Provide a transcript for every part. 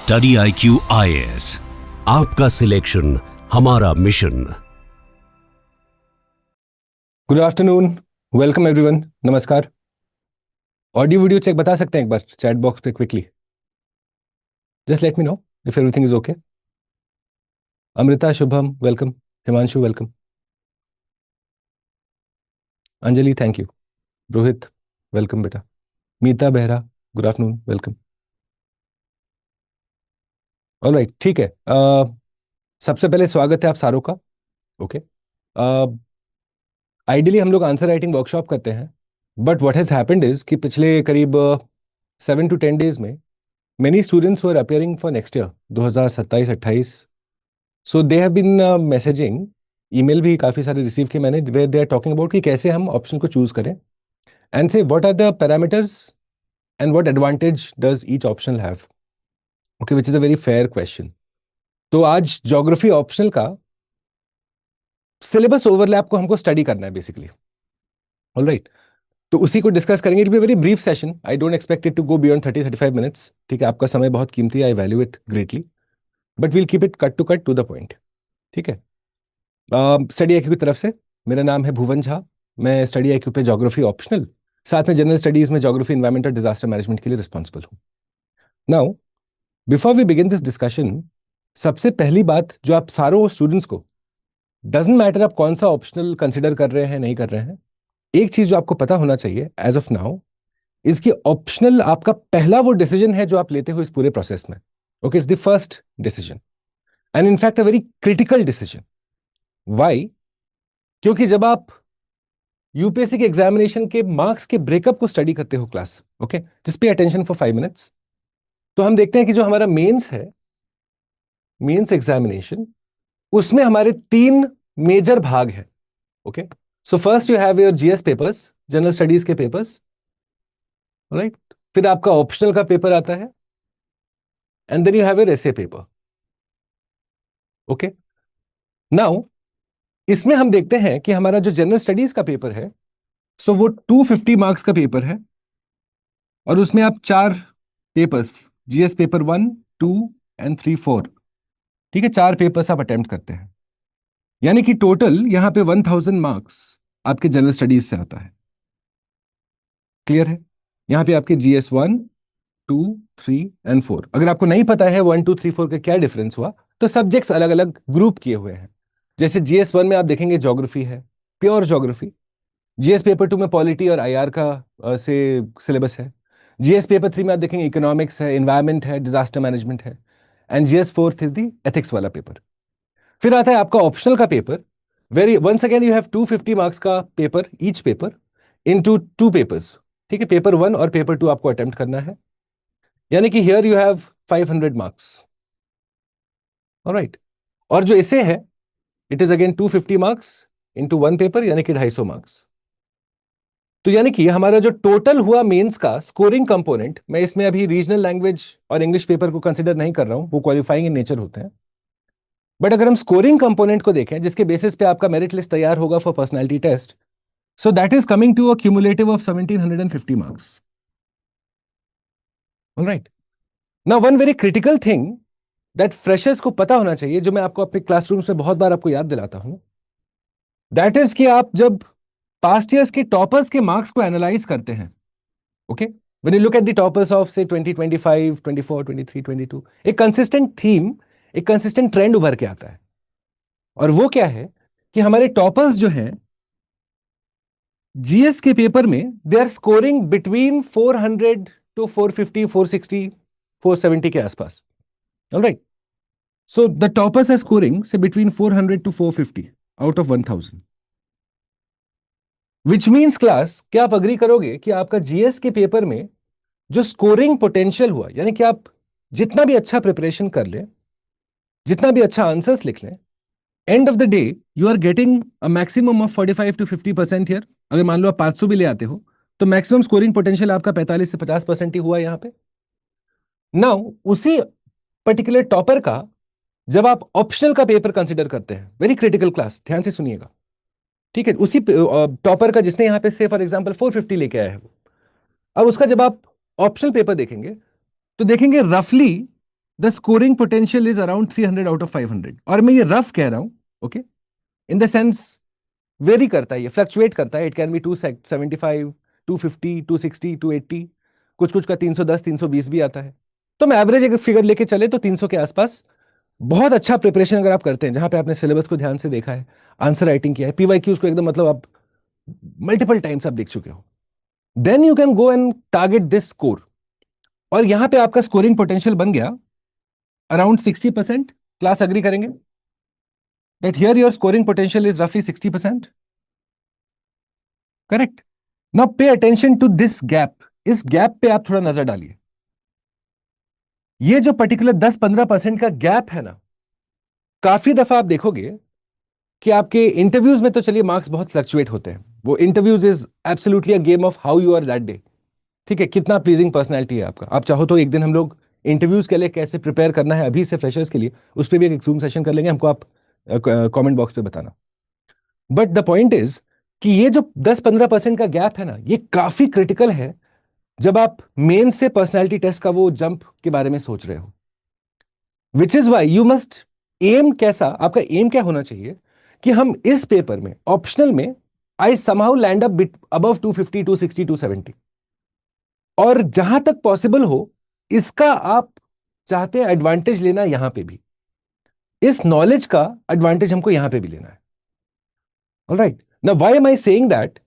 Study IQ IAS, आपका selection हमारा मिशन। गुड आफ्टरनून, वेलकम एवरीवन, नमस्कार। ऑडियो वीडियो चेक बता सकते हैं एक बार चैट बॉक्स पे quickly? Just let me know if everything is okay. Amrita, Shubham welcome, Himanshu welcome, Anjali thank you, Rohit welcome बेटा, Meeta Behera good afternoon welcome. Alright, ठीक है। सबसे पहले स्वागत है आप सारों का। ओके, आइडियली हम लोग आंसर राइटिंग वर्कशॉप करते हैं, but what has happened is कि पिछले करीब 7 to 10 days में many students who are appearing for next year 2027-28, so they have been messaging, email भी काफ़ी सारे रिसीव किए मैंने, where they are talking about कि कैसे हम ऑप्शन को चूज करें and say what are the parameters and what advantage does each option have, okay, which is a very fair question. तो आज ज्योग्राफी ऑप्शनल का सिलेबस ओवरलैप को हमको स्टडी करना है बेसिकली। ऑलराइट, तो उसी को डिस्कस करेंगे। It be very brief session, I don't expect it to go beyond 30-35 minutes. ठीक है, आपका समय बहुत कीमती है, I value it greatly, but we'll keep it cut to the point. ठीक है, स्टडी IQ की तरफ से मेरा नाम है भुवन झा। मैं स्टडी IQ पे ज्योग्राफी ऑप्शनल, साथ में जनरल स्टडीज में ज्योग्राफी, इन्वायरमेंट और डिजास्टर मैनेजमेंट के लिए रिस्पॉन्सिबल हूँ। Now before we begin this discussion, सबसे पहली बात जो आप सारों स्टूडेंट्स को, डजंट मैटर आप कौन सा ऑप्शनल कंसिडर कर रहे हैं नहीं कर रहे हैं, एक चीज जो आपको पता होना चाहिए एज ऑफ नाउ, इसकी ऑप्शनल आपका पहला वो डिसीजन है जो आप लेते हो इस पूरे प्रोसेस में। Okay, it's the first decision and in fact a very critical decision. Why? क्योंकि जब आप यूपीएससी के एग्जामिनेशन के मार्क्स के ब्रेकअप को स्टडी करते हो class, okay, just pay attention for 5 minutes, तो हम देखते हैं कि जो हमारा मेंस है, मेंस एग्जामिनेशन, उसमें हमारे 3 मेजर भाग हैं। Okay, so first you have your GS papers, general studies के पेपर्स, राइट, फिर आपका ऑप्शनल का पेपर आता है, and then you have your essay paper. Okay, now इसमें हम देखते हैं कि हमारा जो जनरल स्टडीज का पेपर है, सो वो 250 मार्क्स का पेपर है, और उसमें आप 4 पेपर्स, जीएस पेपर 1, 2 एंड 3, 4, ठीक है, 4 पेपर्स आप अटेम्प्ट करते हैं, यानी कि टोटल यहां पे 1000 मार्क्स आपके जनरल स्टडीज से आता है। क्लियर है? यहां पे आपके जीएस 1, 2, 3 एंड 4, अगर आपको नहीं पता है 1, 2, 3, 4 का क्या डिफरेंस हुआ, तो सब्जेक्ट्स अलग अलग ग्रुप किए हुए हैं। जैसे जीएस 1 में आप देखेंगे ज्योग्राफी है, प्योर ज्योग्राफी। जीएस पेपर 2 में पॉलिटी और आईआर का से सिलेबस है। जीएस पेपर 3 में आप देखेंगे इकोनॉमिक्स है, इन्वायरमेंट है, डिजास्टर मैनेजमेंट है, and GS 4th is the ethics वाला पेपर। फिर आता है आपका ऑप्शनल का paper, very once again you have 250 marks का paper, each paper into 2 papers. ठीक है, पेपर 1 और पेपर 2 आपको अटेम्प्ट करना है, यानी कि here you have 500 marks. Alright, और जो इसे है, it is again 250 marks into 1 paper, यानी कि 250 मार्क्स। तो यानी कि हमारा जो टोटल हुआ मेंस का स्कोरिंग कंपोनेंट, मैं इसमें अभी रीजनल लैंग्वेज और इंग्लिश पेपर को कंसिडर नहीं कर रहा हूं, वो क्वालिफाइंग इन नेचर होते हैं, बट अगर हम स्कोरिंग कंपोनेंट को देखें जिसके बेसिस पे आपका मेरिट लिस्ट तैयार होगा for personality test, so that is coming to a cumulative of 1750 marks. Alright, now one very critical thing that freshers को पता होना चाहिए, जो मैं आपको अपने क्लासरूम्स में बहुत बार आपको याद दिलाता हूं, दैट इज कि आप जब पास्ट ईयर्स के टॉपर्स के मार्क्स को एनालाइज करते हैं, okay, when you look at the toppers of से 2025, 24, 23, 22, एक कंसिस्टेंट थीम, एक कंसिस्टेंट ट्रेंड उभर के आता है, और वो क्या है कि हमारे टॉपर्स जो हैं जीएस के पेपर में, they are scoring between 400 to 450, 460, 470 के आसपास। Alright, so the toppers are scoring से between 400 to 450 out of 1000, which means class, क्या आप अग्री करोगे कि आपका जीएस के पेपर में जो स्कोरिंग पोटेंशियल हुआ, यानी कि आप जितना भी अच्छा प्रिपरेशन कर लें, जितना भी अच्छा आंसर्स लिख लें, end of the day you are getting a maximum of 45 to 50% here. अगर मान लो आप 500 भी ले आते हो, तो मैक्सिमम स्कोरिंग पोटेंशियल आपका 45 से 50% ही हुआ यहां पे। नाउ उसी पर्टिकुलर टॉपर का जब आप ऑप्शनल का पेपर कंसिडर करते हैं, वेरी क्रिटिकल क्लास, ध्यान से सुनिएगा, ठीक है, उसी टॉपर का जिसने यहां पे से फॉर एग्जांपल 450 लेके आया है वो, अब उसका जब आप ऑप्शनल पेपर देखेंगे, तो देखेंगे रफली the scoring potential is around 300 out of 500, और मैं ये रफ कह रहा हूं, okay, in the sense very करता है, ये फ्लक्चुएट करता है, इट कैन बी 275, 250, 260, 280, कुछ कुछ का 310, 320 भी आता है। तो मैं एवरेज एक फिगर लेके चले तो 300 के आसपास बहुत अच्छा प्रिपरेशन अगर आप करते हैं, जहां पे आपने सिलेबस को ध्यान से देखा है, आंसर राइटिंग किया है, पीवाईक्यूज को एकदम मतलब आप मल्टीपल टाइम्स आप देख चुके हो, then you can go and target this score. और यहां पे आपका स्कोरिंग पोटेंशियल बन गया अराउंड 60%। क्लास अग्री करेंगे that here your scoring potential is रफली 60%, correct? Now pay attention to this gap, इस गैप पे आप थोड़ा नजर डालिए। ये जो पर्टिकुलर 10-15% का गैप है ना, काफी दफा आप देखोगे कि आपके इंटरव्यूज में तो चलिए मार्क्स बहुत फ्लक्चुएट होते हैं, वो interviews is absolutely a game of how you are that day, ठीक है, कितना प्लीजिंग पर्सनैलिटी है आपका। आप चाहो तो एक दिन हम लोग इंटरव्यूज के लिए कैसे प्रिपेयर करना है अभी से फ्रेशर्स के लिए, उस पर भी एक जूम सेशन कर लेंगे, हमको आप कमेंट बॉक्स पे बताना। बट द पॉइंट इज कि ये जो 10-15% का गैप है ना, ये काफी क्रिटिकल है जब आप मेन से पर्सनैलिटी टेस्ट का वो जंप के बारे में सोच रहे हो। Which is why you must aim, कैसा आपका एम क्या होना चाहिए कि हम इस पेपर में ऑप्शनल में I somehow land up bit above 250, 260, 270, और जहां तक पॉसिबल हो इसका आप चाहते हैं एडवांटेज लेना, यहां पे भी इस नॉलेज का एडवांटेज हमको यहां पे भी लेना है। Alright, now why am I saying that,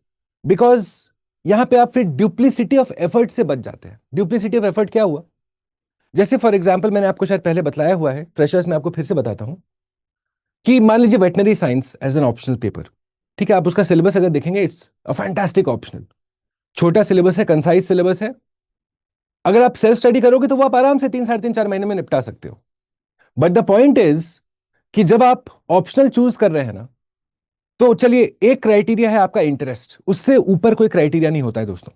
because यहां पे आप फिर ड्यूप्लिसिटी ऑफ एफर्ट से बच जाते हैं। ड्यूप्लिसिटी ऑफ एफर्ट क्या हुआ? जैसे फॉर एग्जाम्पल मैंने आपको शायद पहले बताया हुआ है, फ्रेशर्स में आपको फिर से बताता हूं कि मान लीजिए veterinary science as an optional paper, ठीक है, आप उसका सिलेबस अगर देखेंगे इट्स अ फैंटास्टिक ऑप्शनल, छोटा सिलेबस है, कंसाइज सिलेबस है, अगर आप सेल्फ स्टडी करोगे तो वो आप आराम से 3, 3.5, 4 महीने में निपटा सकते हो। बट द पॉइंट इज कि जब आप ऑप्शनल चूज कर रहे हैं ना, तो चलिए एक क्राइटेरिया है आपका इंटरेस्ट, उससे ऊपर कोई क्राइटेरिया नहीं होता है दोस्तों।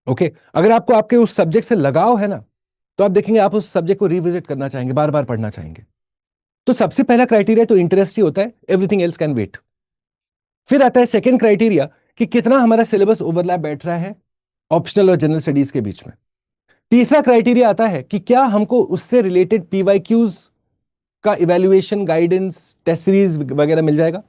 ओके, अगर आपको आपके उस सब्जेक्ट से लगाव है ना, तो आप देखेंगे आप उस सब्जेक्ट को रिविजिट करना चाहेंगे, बार बार पढ़ना चाहेंगे। तो सबसे पहला क्राइटेरिया तो इंटरेस्ट ही होता है, एवरीथिंग एल्स कैन वेट। फिर आता है सेकंड क्राइटेरिया कि कितना हमारा सिलेबस ओवरलैप बैठ रहा है ऑप्शनल और जनरल स्टडीज के बीच में। तीसरा क्राइटेरिया आता है कि क्या हमको उससे रिलेटेड पीवाईक्यूज का इवैल्यूएशन, गाइडेंस, टेस्ट सीरीज वगैरह मिल जाएगा।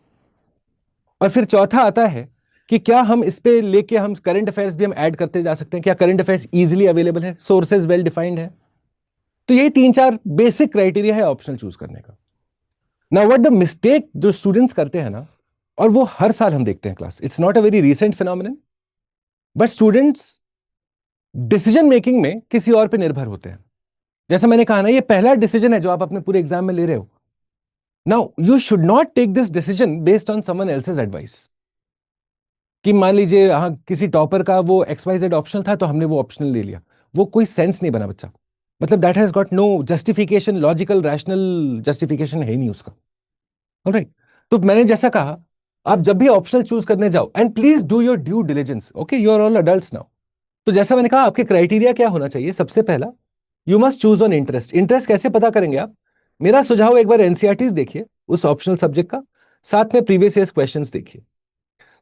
और फिर चौथा आता है कि क्या हम इस पे लेके हम करंट अफेयर्स भी हम ऐड करते जा सकते हैं, क्या करंट अफेयर्स इजीली अवेलेबल है, सोर्सेज वेल डिफाइंड है। तो ये 3-4 बेसिक क्राइटेरिया है ऑप्शनल चूज करने का। नाउ व्हाट द मिस्टेक जो स्टूडेंट्स करते हैं ना, और वो हर साल हम देखते हैं class, it's not a very recent phenomenon, but students decision making में किसी और पे निर्भर होते हैं। जैसा मैंने कहा ना, ये पहला डिसीजन है जो आप अपने पूरे एग्जाम में ले रहे हो। Now you should not take this decision based on someone else's advice, कि मान लीजिए हाँ किसी टॉपर का वो XYZ ऑप्शनल था तो हमने वो ऑप्शनल ले लिया, वो कोई सेंस नहीं बना बच्चा, मतलब that has got no justification, logical rational justification है ही नहीं उसका। ऑलराइट, तो मैंने जैसा कहा, आप जब भी ऑप्शनल चूज करने जाओ, and please do your due diligence, okay, you are all adults now. तो जैसा मैंने कहा, आपके क्राइटेरिया क्या होना चाहिए? सबसे पहला, you must choose on interest. Interest कैसे पता करेंगे आप? मेरा सुझाव, एक बार एनसीईआरटीज देखिए उस ऑप्शनल सब्जेक्ट का, साथ में प्रीवियस ईयर क्वेश्चंस देखिए,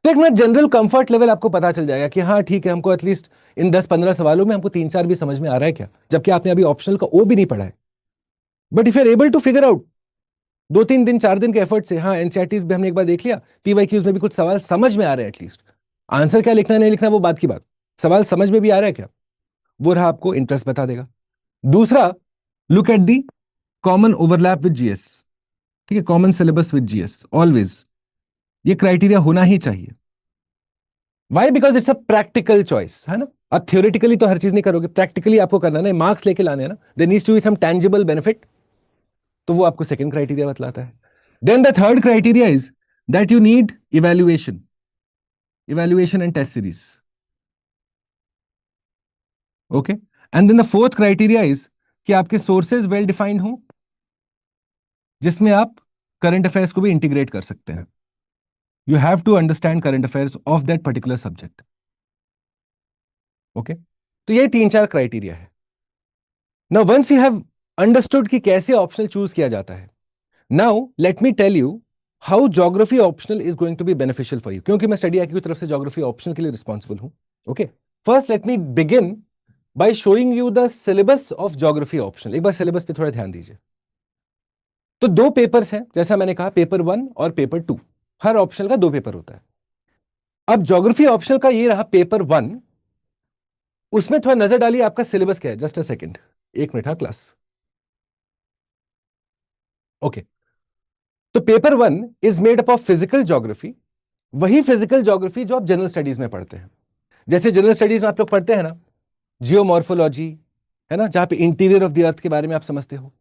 तो एक मिनट जनरल कंफर्ट लेवल आपको पता चल जाएगा कि हाँ ठीक है, हमको एटलीस्ट इन 10-15 सवालों में हमको 3-4 भी समझ में आ रहा है क्या, जबकि आपने अभी ऑप्शनल का ओ भी नहीं पढ़ा है। But if you are able to figure out 2-3 दिन 4 दिन के एफर्ट से, हाँ एनसीईआरटीज भी हमने एक बार देख लिया, पीवाईक्यूज में भी कुछ सवाल समझ में आ रहे हैं एटलीस्ट, आंसर क्या लिखना नहीं लिखना वो बात की बात, सवाल समझ में भी आ रहा है क्या, वो रहा आपको इंटरेस्ट बता देगा। दूसरा, look at the common overlap with GS, ठीक है, common syllabus with GS always, ये क्राइटेरिया होना ही चाहिए। Why? Because it's a practical choice, है ना। आप थियोरेटिकली तो हर चीज नहीं करोगे, प्रैक्टिकली आपको करना है ना, मार्क्स लेके लाने हैं ना, there needs to be some tangible benefit, तो वो आपको सेकंड क्राइटेरिया बतलाता है। Then the third criteria is that you need evaluation, evaluation and test series, okay. And then the fourth criteria is कि आपके सोर्सेज वेल डिफाइंड हो, जिसमें आप करंट अफेयर्स को भी इंटीग्रेट कर सकते हैं। You have to understand current affairs of that particular subject, okay. तो ये 3-4 क्राइटेरिया है। Now once you have understood कि कैसे ऑप्शनल चूज किया जाता है, now let me tell you how geography optional is going to be beneficial for you, क्योंकि मैं स्टडी आई की तरफ से ज्योग्राफी ऑप्शनल के लिए रिस्पॉन्सिबल हूं, okay. First let me begin by showing you the syllabus of geography optional. एक बार syllabus पे थोड़ा ध्यान दीजिए। तो दो पेपर्स हैं, जैसा मैंने कहा, पेपर 1 और पेपर 2। हर ऑप्शनल का दो पेपर होता है। अब ज्योग्राफी ऑप्शनल का ये रहा पेपर 1, उसमें थोड़ा नजर डालिए आपका सिलेबस क्या है। जस्ट अ सेकंड, एक मिनट। हाँ क्लास, ओके। तो paper 1 is made up of physical geography, वही फिजिकल ज्योग्राफी जो आप जनरल स्टडीज में पढ़ते हैं। जैसे जनरल स्टडीज में आप लोग पढ़ते हैं ना जियोमॉर्फोलॉजी, है ना, जहां पे इंटीरियर ऑफ द अर्थ के बारे में आप समझते हो।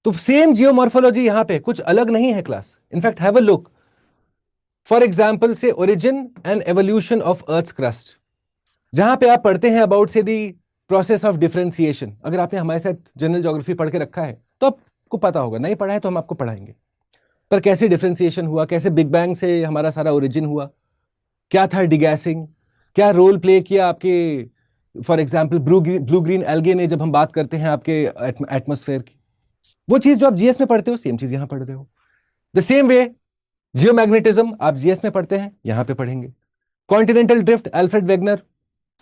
तो सेम जियोमॉर्फोलॉजी यहां पे कुछ अलग नहीं है class. In fact have a look, for example से origin and evolution of earth crust, जहां पे आप पढ़ते हैं अबाउट से दी प्रोसेस ऑफ डिफरेंशिएशन। अगर आपने हमारे साथ जनरल ज्योग्राफी पढ़ के रखा है तो आपको पता होगा, नहीं पढ़ा है तो हम आपको पढ़ाएंगे। पर कैसे डिफरेंशिएशन हुआ, कैसे बिग बैंग से हमारा सारा ओरिजिन हुआ, क्या था डिगैसिंग, क्या रोल प्ले किया आपके for example blue green algae ने, जब हम बात करते हैं आपके एटमॉस्फेयर की। वो चीज जो आप जीएस में पढ़ते हो सेम चीज यहां पढ़ते हो। द सेम वे जियोमैग्नेटिज्म आप जीएस में पढ़ते हैं, यहां पे पढ़ेंगे। Continental drift Alfred Wegener,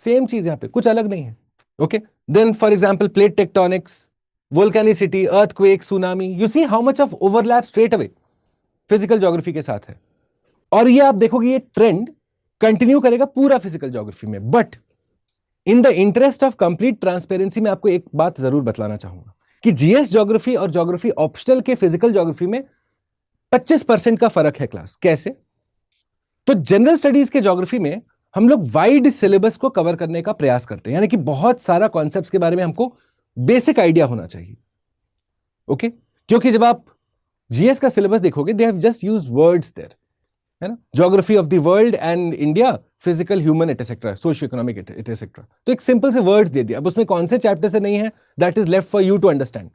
same चीज यहां पे, कुछ अलग नहीं है। Okay, then for example plate tectonics, volcanicity, earthquake, tsunami. You see how much of overlap straight away physical geography के साथ है। और ये आप देखोगे ये ट्रेंड कंटिन्यू करेगा पूरा फिजिकल ज्योग्राफी में। But in the interest of complete transparency मैं आपको एक बात जरूर बतलाना चाहूंगा कि जीएस ज्योग्राफी और ज्योग्राफी ऑप्शनल के फिजिकल ज्योग्राफी में 25% का फर्क है क्लास। कैसे? तो जनरल स्टडीज के ज्योग्राफी में हम लोग वाइड सिलेबस को कवर करने का प्रयास करते हैं, यानी कि बहुत सारा कॉन्सेप्ट्स के बारे में हमको बेसिक आइडिया होना चाहिए। ओके, क्योंकि जब आप जीएस का सिलेबस देखोगे they have just used words there, है ना, geography of the world and India, physical, human etcetera, socio economic etcetera. तो एक सिंपल से वर्ड्स दे दिया। अब उसमें कौन से चैप्टर से नहीं है, that is left for you to understand.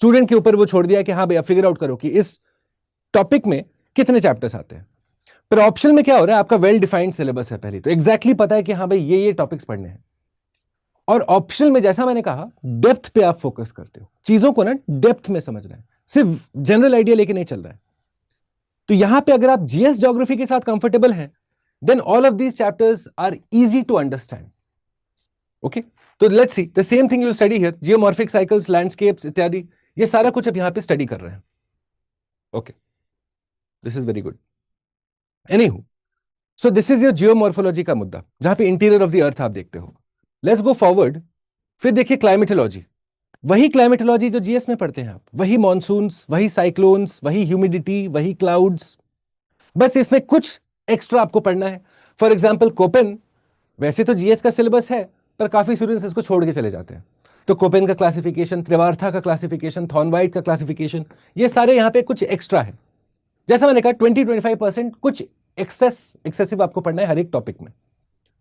Student के ऊपर वो छोड़ दिया कि हाँ भैया फिगर आउट करो कि इस टॉपिक में कितने चैप्टर्स आते हैं। पर ऑप्शन में क्या हो रहा है, आपका वेल डिफाइंड सिलेबस है पहले, तो एग्जैक्टली पता है कि हाँ भाई ये टॉपिक्स पढ़ने हैं। और ऑप्शनल में जैसा मैंने कहा डेप्थ पे आप फोकस करते हो, चीजों को ना डेप्थ में समझ रहे हैं, सिर्फ जनरल आइडिया लेके नहीं चल रहा है। तो यहां पे अगर आप जीएस ज्योग्राफी के साथ कंफर्टेबल हैं, then all of these chapters are easy to understand. Okay, तो let's see the same thing you study here, geomorphic cycles, landscapes इत्यादि, ये सारा कुछ अब यहां पे स्टडी कर रहे हैं। Okay, this is very good. Anyhow, so this is your geomorphology का मुद्दा, जहां पे इंटीरियर ऑफ द अर्थ आप देखते हो। Let's go forward. फिर देखिए क्लाइमेटोलॉजी, वही क्लाइमेटोलॉजी जो जीएस में पढ़ते हैं आप, वही मॉनसून्स, वही साइक्लोन्स, वही ह्यूमिडिटी, वही क्लाउड्स, बस इसमें कुछ एक्स्ट्रा आपको पढ़ना है। फॉर एग्जाम्पल कोपेन, वैसे तो जीएस का सिलेबस है पर काफी स्टूडेंट्स इसको छोड़ के चले जाते हैं। तो कोपेन का क्लासिफिकेशन, त्रिवार्था का क्लासिफिकेशन, थॉर्नवाइट का क्लासिफिकेशन, ये सारे यहां पे कुछ एक्स्ट्रा है। जैसा मैंने कहा 20-25% कुछ एक्सेसिव आपको पढ़ना है हर एक टॉपिक में।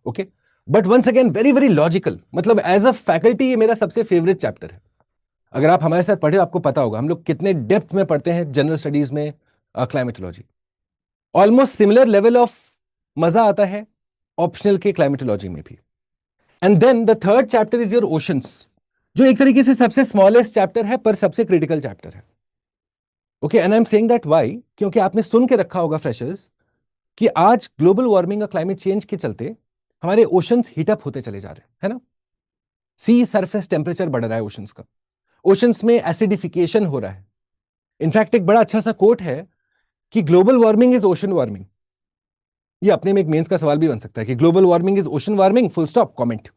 Okay, but once again very very logical, मतलब एज अ फैकल्टी ये मेरा सबसे फेवरेट चैप्टर है। अगर आप हमारे साथ पढ़े आपको पता होगा हम लोग कितने डेप्थ में पढ़ते हैं जनरल स्टडीज में climatology. Almost similar level of मजा आता है ऑप्शनल के क्लाइमेटोलॉजी में भी। And then the third chapter is your oceans, जो एक तरीके से सबसे स्मॉलेस्ट चैप्टर है पर सबसे क्रिटिकल चैप्टर है। Okay, and I am saying that why, क्योंकि आपने सुन के रखा होगा फ्रेशर्स कि आज ग्लोबल वार्मिंग और क्लाइमेट चेंज के चलते हमारे ओशंस हीटअप होते चले जा रहे हैं, है ना। सी सरफेस टेम्परेचर बढ़ रहा है ओशंस का, ओशंस में एसिडिफिकेशन हो रहा है। इनफैक्ट एक बड़ा अच्छा सा कोट है कि global warming is ocean warming. ये अपने में एक मेंस का सवाल भी बन सकता है कि global warming is ocean warming, full stop, comment.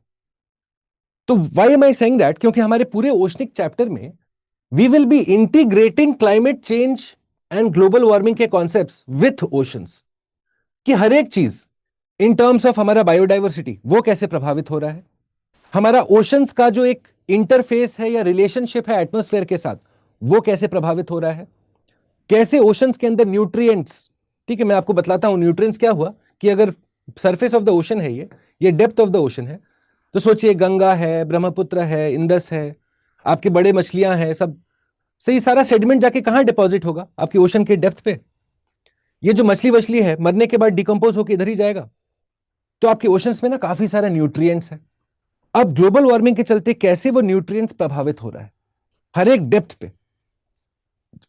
तो why am I saying that, क्योंकि हमारे पूरे ओशनिक चैप्टर में we will be integrating climate change and global warming के कॉन्सेप्ट्स विथ ओशंस, कि हर एक चीज इन टर्म्स ऑफ हमारा बायोडाइवर्सिटी वो कैसे प्रभावित हो रहा है, हमारा ओशंस का जो एक इंटरफेस है या रिलेशनशिप है एटमॉस्फेयर के साथ वो कैसे प्रभावित हो रहा है, कैसे ओशंस के अंदर न्यूट्रिएंट्स, ठीक है मैं आपको बतलाता हूं न्यूट्रिएंट्स क्या हुआ, कि अगर सरफेस ऑफ द ओशन है ये डेप्थ ऑफ द ओशन है, तो सोचिए गंगा है, ब्रह्मपुत्र है, इंदस है, आपके बड़े मछलियां हैं, सब से ये सारा सेडिमेंट जाके कहां डिपॉजिट होगा, आपके ओशन के डेप्थ पे। ये जो मछली वछली है मरने के बाद डिकम्पोज होकर इधर ही जाएगा। तो आपके ओशंस में ना काफी सारे न्यूट्रिएंट्स है। अब ग्लोबल वार्मिंग के चलते कैसे वो न्यूट्रिएंट्स प्रभावित हो रहा है हर एक डेप्थ पे।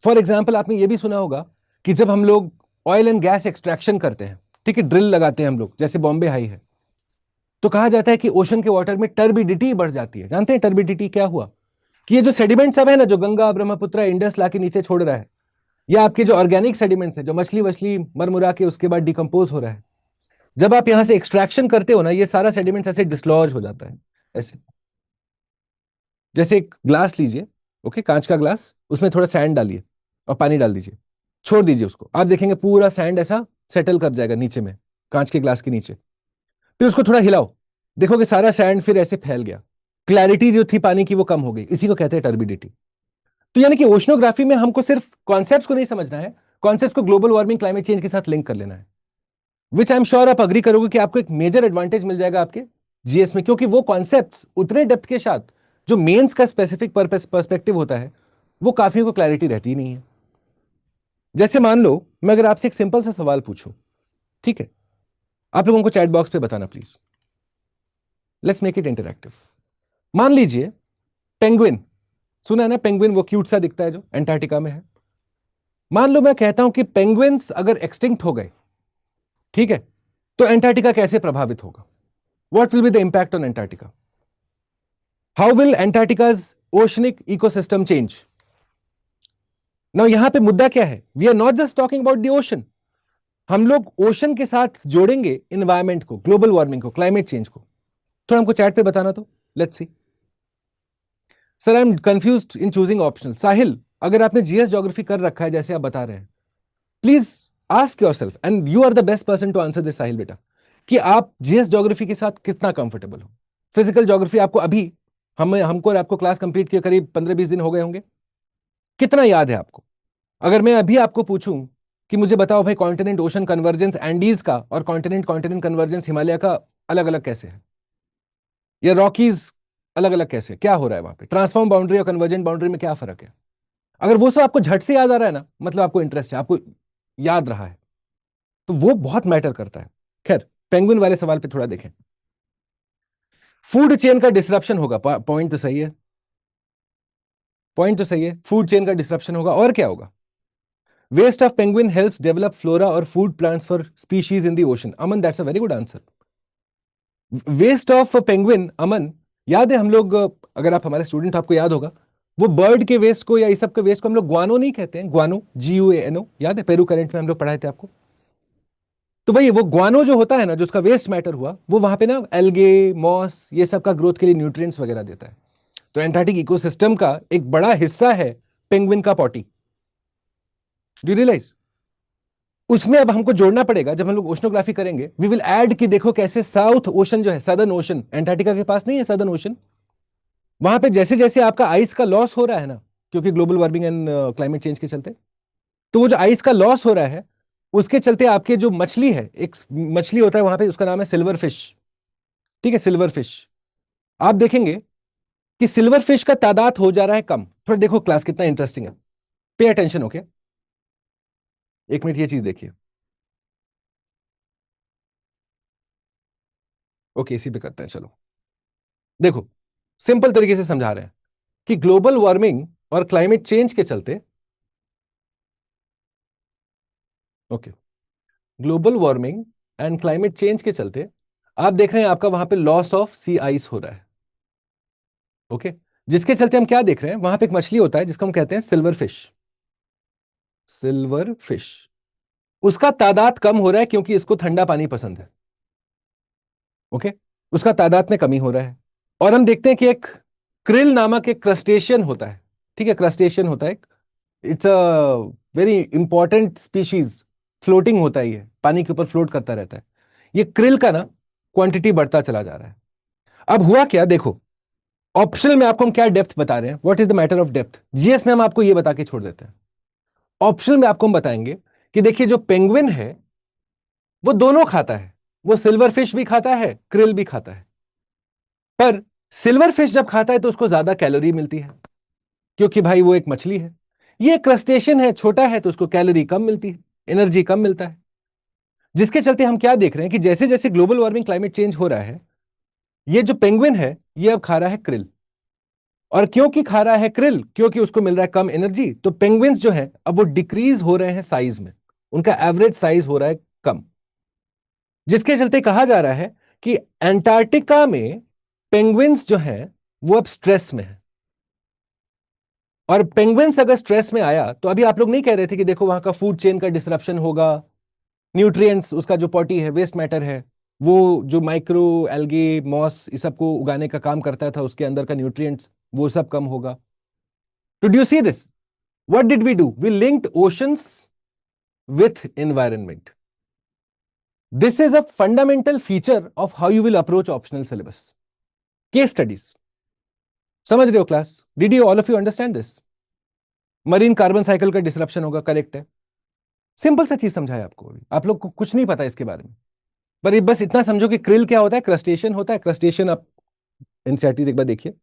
फॉर एग्जाम्पल आपने ये भी सुना होगा कि जब हम लोग ऑयल एंड गैस एक्सट्रैक्शन करते हैं, ठीक है, ड्रिल लगाते हैं हम लोग, जैसे बॉम्बे हाई है, तो कहा जाता है कि ओशन के वाटर में टर्बिडिटी बढ़ जाती है। जानते हैं टर्बिडिटी क्या हुआ? कि ये जो सेडिमेंट सब है ना, जो गंगा ब्रह्मपुत्र इंडस लाके नीचे छोड़ रहा है, या आपके जो ऑर्गेनिक सेडिमेंट्स है, जो मछली वछली मरमुरा के उसके बाद डिकम्पोज हो रहा है, जब आप यहां से एक्सट्रैक्शन करते हो ना, ये सारा सेडिमेंट्स ऐसे डिसलॉज हो जाता है ऐसे। जैसे एक ग्लास लीजिए, ओके, कांच का ग्लास, उसमें थोड़ा सैंड डालिए और पानी डाल दीजिए, छोड़ दीजिए उसको, आप देखेंगे पूरा सैंड ऐसा सेटल कर जाएगा नीचे में, कांच के ग्लास के नीचे। फिर उसको थोड़ा हिलाओ, देखोगे सारा सैंड फिर ऐसे फैल गया, क्लैरिटी जो थी पानी की वो कम हो गई। इसी को कहते हैं टर्बिडिटी। तो यानी कि ओशनोग्राफी में हमको सिर्फ कॉन्सेप्ट्स को नहीं समझना है, कॉन्सेप्ट्स को ग्लोबल वार्मिंग क्लाइमेट चेंज के साथ लिंक कर लेना है। विच आई एम श्योर आप अग्री करोगे कि आपको एक मेजर एडवांटेज मिल जाएगा आपके जीएस में, क्योंकि वो कॉन्सेप्ट्स उतने डेप्थ के साथ जो मेंस का स्पेसिफिक पर्सपेक्टिव होता है, वो काफी को क्लैरिटी रहती ही नहीं है। जैसे मान लो मैं अगर आपसे एक सिंपल सा सवाल पूछूं, ठीक है, आप लोगों को चैट बॉक्स पे बताना please, let's make it interactive. मान लीजिए पेंगुइन, सुना है ना पेंगुइन, वो क्यूट सा दिखता है जो एंटार्क्टिका में है। मान लो मैं कहता हूं कि पेंगुइन्स अगर एक्सटिंक्ट हो गए, ठीक है, तो एंटार्क्टिका कैसे प्रभावित होगा? What will be the impact on Antarctica? How will Antarctica's oceanic ecosystem change? Now यहां पे मुद्दा क्या है? We are not just talking about the ocean, हम लोग ओशन के साथ जोड़ेंगे इन्वायरमेंट को, ग्लोबल वार्मिंग को, क्लाइमेट चेंज को। थोड़ा हमको चैट पे बताना तो, let's see. Sir I am confused in choosing optional. Sahil, अगर आपने जीएस ज्योग्राफी कर रखा है जैसे आप बता रहे हैं, please ask yourself, and you are the best person to answer this Sahil बेटा, कि आप जीएस ज्योग्राफी के साथ कितना कंफर्टेबल हो। फिजिकल ज्योग्राफी आपको अभी, हमको और आपको क्लास कंप्लीट किए करीब 15-20 दिन हो गए होंगे, कितना याद है आपको? अगर मैं अभी आपको पूछूं कि मुझे बताओ भाई, कॉन्टिनेंट ओशन कन्वर्जेंस एंडीज का और कॉन्टिनेंट कॉन्टिनेंट कन्वर्जेंस हिमालय का अलग अलग कैसे है, या रॉकीज अलग अलग कैसे है, क्या हो रहा है वहां पे, ट्रांसफॉर्म बाउंड्री और कन्वर्जेंट बाउंड्री में क्या फर्क है? अगर वो सब आपको झट से याद आ रहा है ना, मतलब आपको इंटरेस्ट है, आपको याद रहा है, तो वो बहुत मैटर करता है। खैर, पेंगुइन वाले सवाल पे थोड़ा देखें। फूड चेन का डिसरप्शन होगा, पॉइंट तो सही है, पॉइंट तो सही है, फूड चेन का डिसरप्शन होगा, और क्या होगा? Waste of penguin helps develop flora और food plants for species in the ocean. Aman, that's a very good answer. Waste of penguin, Aman, याद है हम लोग, अगर आप हमारे स्टूडेंट, आपको याद होगा, वो बर्ड के वेस्ट को या इस सब के वेस्ट को हम लोग ग्वानो नहीं कहते हैं, ग्वानो, GUANO, याद है पेरू करंट में हम लोग पढ़ाए थे आपको। तो भाई वो ग्वानो जो होता है ना, जो उसका वेस्ट मैटर हुआ, वो वहां पे ना एल्गे, मॉस, ये सब का ग्रोथ के लिए न्यूट्रिएंट्स वगैरह देता है। तो एंटार्क्टिक इकोसिस्टम का एक बड़ा हिस्सा है पेंगुइन का पॉटी। Do you realise? उसमें अब हमको जोड़ना पड़ेगा, जब हम लोग ओशनोग्राफी करेंगे, वी विल ऐड कि देखो कैसे साउथ ओशन जो है, सदर्न ओशन, एंटार्क्टिका के पास नहीं है सदर्न ओशन, वहां पे जैसे जैसे आपका आइस का लॉस हो रहा है ना, क्योंकि global warming and climate change के चलते, तो वो जो आइस का लॉस हो रहा है, उसके चलते आपके जो मछली है, एक मछली होता है वहां पे, उसका नाम है सिल्वर फिश, ठीक है, सिल्वर फिश। आप देखेंगे कि सिल्वर फिश का तादाद हो जा रहा है कम। थोड़ा देखो क्लास कितना इंटरेस्टिंग है, पे अटेंशन, ओके? एक मिनट, ये चीज देखिए, ओके, इसी पे करते हैं, चलो। देखो, सिंपल तरीके से समझा रहे हैं कि ग्लोबल वार्मिंग और क्लाइमेट चेंज के चलते, okay, global warming and climate change के चलते आप देख रहे हैं आपका वहां पे लॉस ऑफ सी आइस हो रहा है, ओके? जिसके चलते हम क्या देख रहे हैं, वहां पे एक मछली होता है जिसको हम कहते हैं सिल्वर फिश, सिल्वर फिश, उसका तादाद कम हो रहा है क्योंकि इसको ठंडा पानी पसंद है, ओके? उसका तादाद में कमी हो रहा है। और हम देखते हैं कि एक क्रिल नामक एक क्रस्टेशियन होता है, ठीक है, क्रस्टेशियन होता है, it's a very important species, floating होता है, ये पानी के ऊपर फ्लोट करता रहता है। ये क्रिल का ना क्वांटिटी बढ़ता चला जा रहा है। अब हुआ क्या, देखो, ऑप्शनल में आपको हम क्या डेप्थ बता रहे हैं, what is the matter of depth, GS में हम आपको ये बता के छोड़ देते हैं। ऑप्शनल में आपको हम बताएंगे कि देखिए, जो पेंगुइन है वो दोनों खाता है, वो सिल्वर फिश भी खाता है, क्रिल भी खाता है। पर सिल्वर फिश जब खाता है तो उसको ज्यादा कैलोरी मिलती है, क्योंकि भाई वो एक मछली है। ये क्रस्टेशियन है, छोटा है, तो उसको कैलोरी कम मिलती है, एनर्जी कम मिलता है। जिसके चलते हम क्या देख रहे हैं कि जैसे जैसे ग्लोबल वार्मिंग क्लाइमेट चेंज हो रहा है, ये जो पेंगुइन है ये अब खा रहा है क्रिल। और क्योंकि खा रहा है क्रिल, क्योंकि उसको मिल रहा है कम एनर्जी, तो पेंगुइन्स जो है अब वो डिक्रीज हो रहे हैं साइज में, उनका एवरेज साइज हो रहा है कम। जिसके चलते कहा जा रहा है कि अंटार्कटिका में पेंगुइन्स जो हैं वो अब स्ट्रेस में है, और पेंगुइन्स अगर स्ट्रेस में आया तो अभी आप लोग नहीं कह रहे थे कि देखो वहां का फूड चेन का डिसरप्शन होगा, न्यूट्रिएंट्स, उसका जो पॉटी है, वेस्ट मैटर है, वो जो माइक्रो एल्गे मॉस इस सब को उगाने का काम करता था, उसके अंदर का न्यूट्रिएंट्स वो सब कम होगा। तो do you see this? What did we do? We linked oceans with environment. This is a fundamental feature of how you will approach optional syllabus. Case studies. समझ रहे हो class? Did you all of you understand this? Marine carbon cycle का disruption होगा, correct है. Simple सा चीज समझाया आपको अभी. आप लोग को कुछ नहीं पता इसके बारे में, पर ये बस इतना समझो कि क्रिल क्या होता है, क्रस्टेशियन होता है. क्रस्टेशियन आप एनसीईआरटी एक बार देखिए.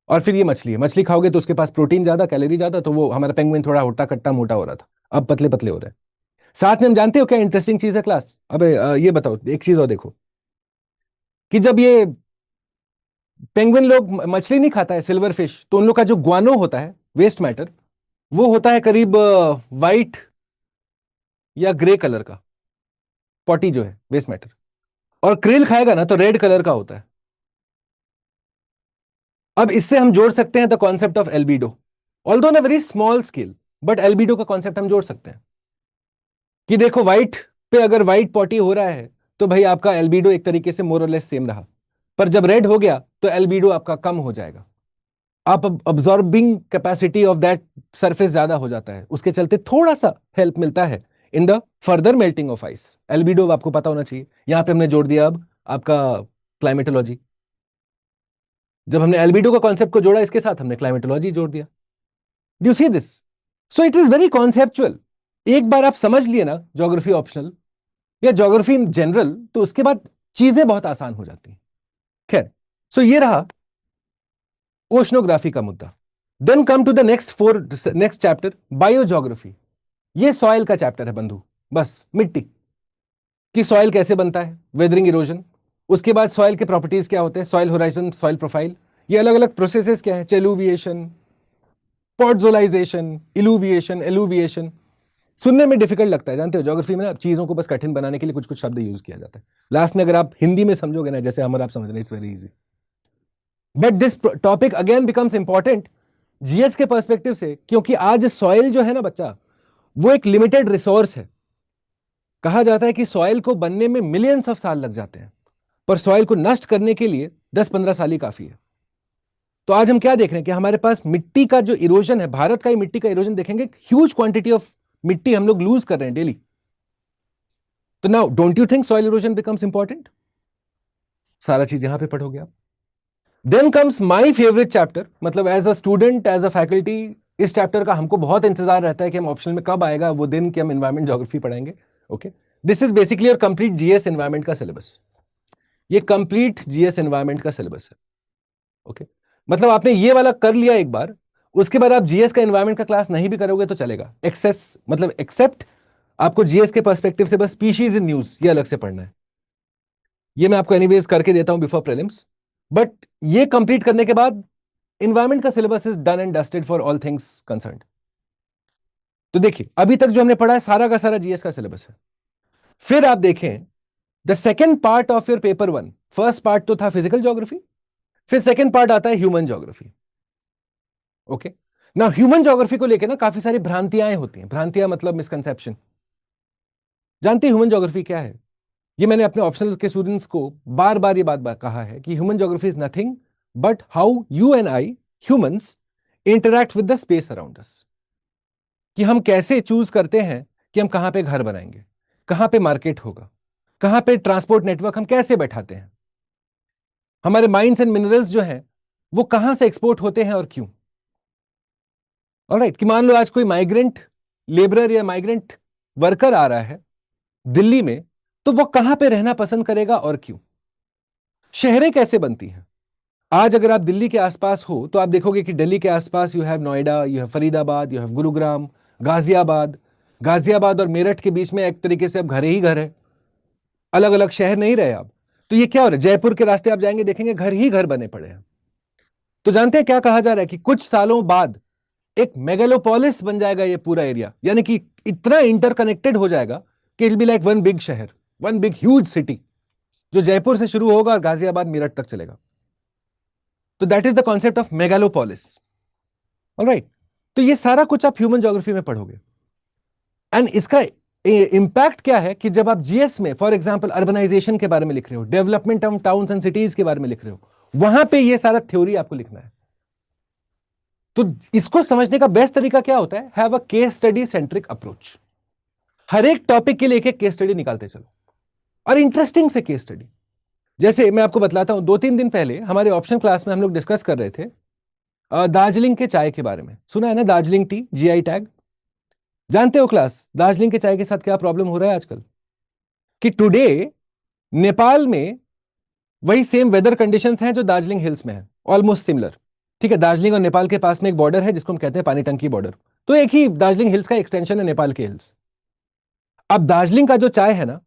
और फिर ये मछली है, मछली खाओगे तो उसके पास प्रोटीन ज्यादा, कैलोरी ज्यादा, तो वो हमारा पेंगुइन थोड़ा होटा कट्टा मोटा हो रहा था, अब पतले पतले हो रहे हैं. साथ में हम जानते हो क्या इंटरेस्टिंग चीज है क्लास? अबे ये बताओ एक चीज और देखो, कि जब ये पेंगुइन लोग मछली नहीं खाता है, सिल्वर फिश, तो उन लोग का जो ग्वानो होता है, वेस्ट मैटर, वो होता है करीब वाइट या ग्रे कलर का पॉटी जो है, वेस्ट मैटर. और क्रिल खाएगा ना तो रेड कलर का होता है. अब इससे हम जोड़ सकते हैं the concept of albedo, although on a very small scale, but albedo का कॉन्सेप्ट हम जोड़ सकते हैं कि देखो व्हाइट पे अगर व्हाइट पॉटी हो रहा है तो भाई आपका एल्बिडो एक तरीके से मोर और लेस सेम रहा, पर जब रेड हो गया तो एल्बिडो आपका कम हो जाएगा. आप absorbing capacity of that surface ज्यादा हो जाता है, उसके चलते थोड़ा सा हेल्प मिलता है in the further melting of ice. Albedo आपको पता होना चाहिए. यहां पे हमने जोड़ दिया अब आपका क्लाइमेटोलॉजी. जब हमने एल्बिडो का कॉन्सेप्ट को जोड़ा इसके साथ, हमने क्लाइमेटोलॉजी जोड़ दिया. Do you see this? So it is very conceptual. एक बार आप समझ लिए ना ज्योग्राफी ऑप्शनल या ज्योग्राफी इन जनरल, तो उसके बाद चीजें बहुत आसान हो जाती हैं. खैर, सो ये रहा ओशनोग्राफी का मुद्दा. Then come to the next chapter, biogeography. ये सॉइल का चैप्टर है बंधु, बस मिट्टी कि सॉइल कैसे बनता है, वेदरिंग, इरोजन. उसके बाद सॉइल के प्रॉपर्टीज क्या होते हैं, सॉइल होराइजन, सॉइल प्रोफाइल, ये अलग अलग प्रोसेसेस क्या है, चेलुविएशन, पॉडजोलाइजेशन, इलुविएशन, एलुविएशन. सुनने में डिफिकल्ट लगता है, जानते हो ज्योग्राफी में ना चीजों को बस कठिन बनाने के लिए कुछ कुछ शब्द यूज किया जाता है. लास्ट में अगर आप हिंदी में समझोगे ना, जैसे हमारा आप समझ रहे, it's very easy. But this topic again becomes important GS के पर्सपेक्टिव से, क्योंकि आज सॉइल जो है ना बच्चा, वो एक लिमिटेड रिसोर्स है. कहा जाता है कि सॉइल को बनने में मिलियंस ऑफ साल लग जाते हैं, पर सॉइल को नष्ट करने के लिए 10-15 साल ही काफी है. तो आज हम क्या देख रहे हैं कि हमारे पास मिट्टी का जो इरोजन है, भारत का ही मिट्टी का इरोजन देखेंगे, ह्यूज क्वांटिटी ऑफ मिट्टी हम लोग लूज कर रहे हैं डेली. तो now don't you think soil erosion becomes important? सारा चीज यहां पे पढ़ोगे आप. Then comes my favourite chapter, मतलब as a student, as a faculty, इस चैप्टर का हमको बहुत इंतजार रहता है कि हम ऑप्शनल में कब आएगा वो दिन कि हम एनवायरमेंट ज्योग्राफी पढ़ेंगे. ओके, दिस इज बेसिकली और कंप्लीट जीएस एनवायरमेंट का सिलेबस. ये कंप्लीट जीएस एनवायरमेंट का सिलेबस है. ओके, मतलब आपने ये वाला कर लिया एक बार, उसके बाद आप जीएस का एनवायरमेंट का क्लास नहीं भी करोगे तो चलेगा. एक्सेस मतलब एक्सेप्ट आपको जीएस के पर्सपेक्टिव से बस स्पीशीज इन न्यूज ये अलग से पढ़ना है. ये मैं आपको एनीवेज करके देता हूं बिफोर प्रीलिम्स. बट ये कंप्लीट करने के बाद एनवायरमेंट का syllabus is done and dusted for all things concerned. तो देखिए अभी तक जो हमने पढ़ा है सारा का सारा जीएस का सिलेबस है. फिर आप देखें the second part of your paper one. First part तो था फिजिकल ज्योग्राफी, फिर सेकेंड पार्ट आता है ह्यूमन ज्योग्राफी. ओके, ना ह्यूमन ज्योग्राफी को लेकर ना काफी सारी भ्रांतियां होती हैं. भ्रांतियां मतलब मिसकंसेप्शन. जानते हैं ह्यूमन ज्योग्राफी क्या है? ये मैंने अपने ऑप्शनल के स्टूडेंट्स को बार बार ये बात कहा है कि human geography is nothing but how you and I humans interact with the space around us. कि हम कैसे चूज करते हैं कि हम कहां पे घर बनाएंगे, कहां पे मार्केट होगा, कहां पे ट्रांसपोर्ट नेटवर्क हम कैसे बैठाते हैं, हमारे माइंस एंड मिनरल्स जो हैं वो कहां से एक्सपोर्ट होते हैं और क्यों. ऑलराइट, कि मान लो आज कोई माइग्रेंट लेबरर या माइग्रेंट वर्कर आ रहा है दिल्ली में, तो वो कहां पे रहना पसंद करेगा और क्यों. शहरें कैसे बनती हैं. आज अगर आप दिल्ली के आसपास हो तो आप देखोगे कि दिल्ली के आसपास you have Noida, you have Faridabad, you have Gurugram, Ghaziabad. Ghaziabad और मेरठ के बीच में एक तरीके से अब घर ही घर है, अलग अलग शहर नहीं रहे आप. तो ये क्या हो रहा है, जयपुर के रास्ते आप जाएंगे देखेंगे घर ही घर बने पड़े हैं. तो जानते हैं क्या कहा जा रहा है कि कुछ सालों बाद एक मेगालोपोलिस बन जाएगा ये पूरा एरिया, यानी कि इतना इंटरकनेक्टेड हो जाएगा कि it be like one big शहर, वन बिग ह्यूज सिटी. जो जयपुर से शुरू होगा और गाजियाबाद मेरठ तक चलेगा। तो that is the concept of megalopolis. Alright, तो ये सारा कुछ आप ह्यूमन ज्योग्राफी में पढ़ोगे। एंड इसका इंपैक्ट क्या है कि जब आप जीएस में फॉर एग्जांपल अर्बनाइजेशन के बारे में लिख रहे हो, development of towns and cities के बारे में लिख रहे हो, वहां पे ये सारा थ्योरी आपको लिखना है। तो इसको समझने का बेस्ट तरीका क्या होता है? Have a case study centric approach. हर एक टॉपिक के लिए एक केस स्टडी निकालते चलो, और इंटरेस्टिंग से केस स्टडी। जैसे मैं आपको बतलाता हूं, 2-3 दिन पहले हमारे ऑप्शन क्लास में हम लोग डिस्कस कर रहे थे दार्जिलिंग के चाय के बारे में। सुना है ना, दार्जिलिंग टी जीआई टैग। जानते हो क्लास, दार्जिलिंग के चाय के साथ क्या प्रॉब्लम हो रहा है आजकल? कि टुडे नेपाल में वही सेम वेदर कंडीशंस हैं जो दार्जिलिंग हिल्स में है, ऑलमोस्ट सिमिलर। ठीक है, दार्जिलिंग और नेपाल के पास में एक बॉर्डर है जिसको हम कहते हैं पानीटंकी बॉर्डर। तो एक ही दार्जिलिंग हिल्स का एक्सटेंशन है नेपाल के हिल्स। अब दार्जिलिंग का जो चाय है ना,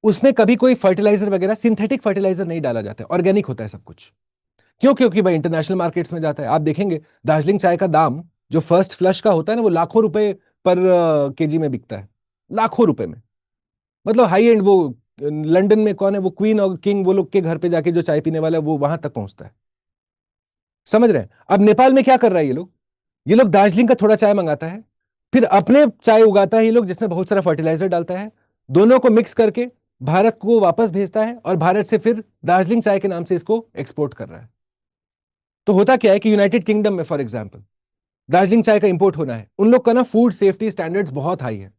उसमें कभी कोई फर्टिलाइजर वगैरह, सिंथेटिक फर्टिलाइजर नहीं डाला जाता है, ऑर्गेनिक होता है सब कुछ। क्यों? क्योंकि भाई इंटरनेशनल मार्केट्स में जाता है। आप देखेंगे दार्जिलिंग चाय का दाम जो फर्स्ट फ्लश का होता है ना, वो लाखों रुपए पर केजी में बिकता है, लाखों रुपए में। मतलब हाई एंड, वो लंदन में कौन है वो क्वीन और किंग, वो लोग के घर पे जाके जो चाय पीने वाला है वो वहां तक पहुंचता है। समझ रहे हैं? अब नेपाल में क्या कर रहा है ये लोग दार्जिलिंग का थोड़ा चाय मंगाता है, फिर अपने चाय उगाता है ये लोग जिसमें बहुत सारा फर्टिलाइजर डालता है, दोनों को मिक्स करके भारत को वापस भेजता है, और भारत से फिर दार्जिलिंग चाय के नाम से इसको एक्सपोर्ट कर रहा है। तो होता क्या है कि यूनाइटेड किंगडम में फॉर एग्जाम्पल दार्जिलिंग चाय का इंपोर्ट होना है, उन लोग का ना फूड सेफ्टी स्टैंडर्ड्स बहुत हाई है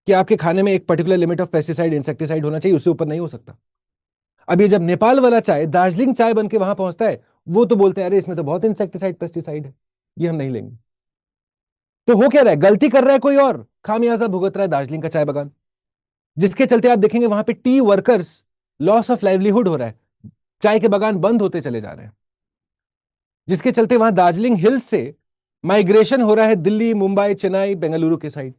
कि आपके खाने में एक particular limit of pesticide insecticide होना चाहिए, उससे ऊपर नहीं हो सकता। अब ये जब नेपाल वाला चाय दार्जिलिंग चाय बन के वहां पहुंचता है, वो तो बोलते हैं अरे इसमें तो बहुत इंसेक्टिसाइड पेस्टिसाइड है, ये हम नहीं लेंगे। तो हो क्या रहा है? गलती कर रहा है कोई और, खामियाजा भुगत रहा है दार्जिलिंग का चाय बगान। जिसके चलते आप देखेंगे वहां पे T workers loss of livelihood हो रहा है, चाय के बगान बंद होते चले जा रहे हैं। जिसके चलते वहां दार्जिलिंग हिल्स से माइग्रेशन हो रहा है दिल्ली, मुंबई, चेन्नई, बेंगलुरु के साइड।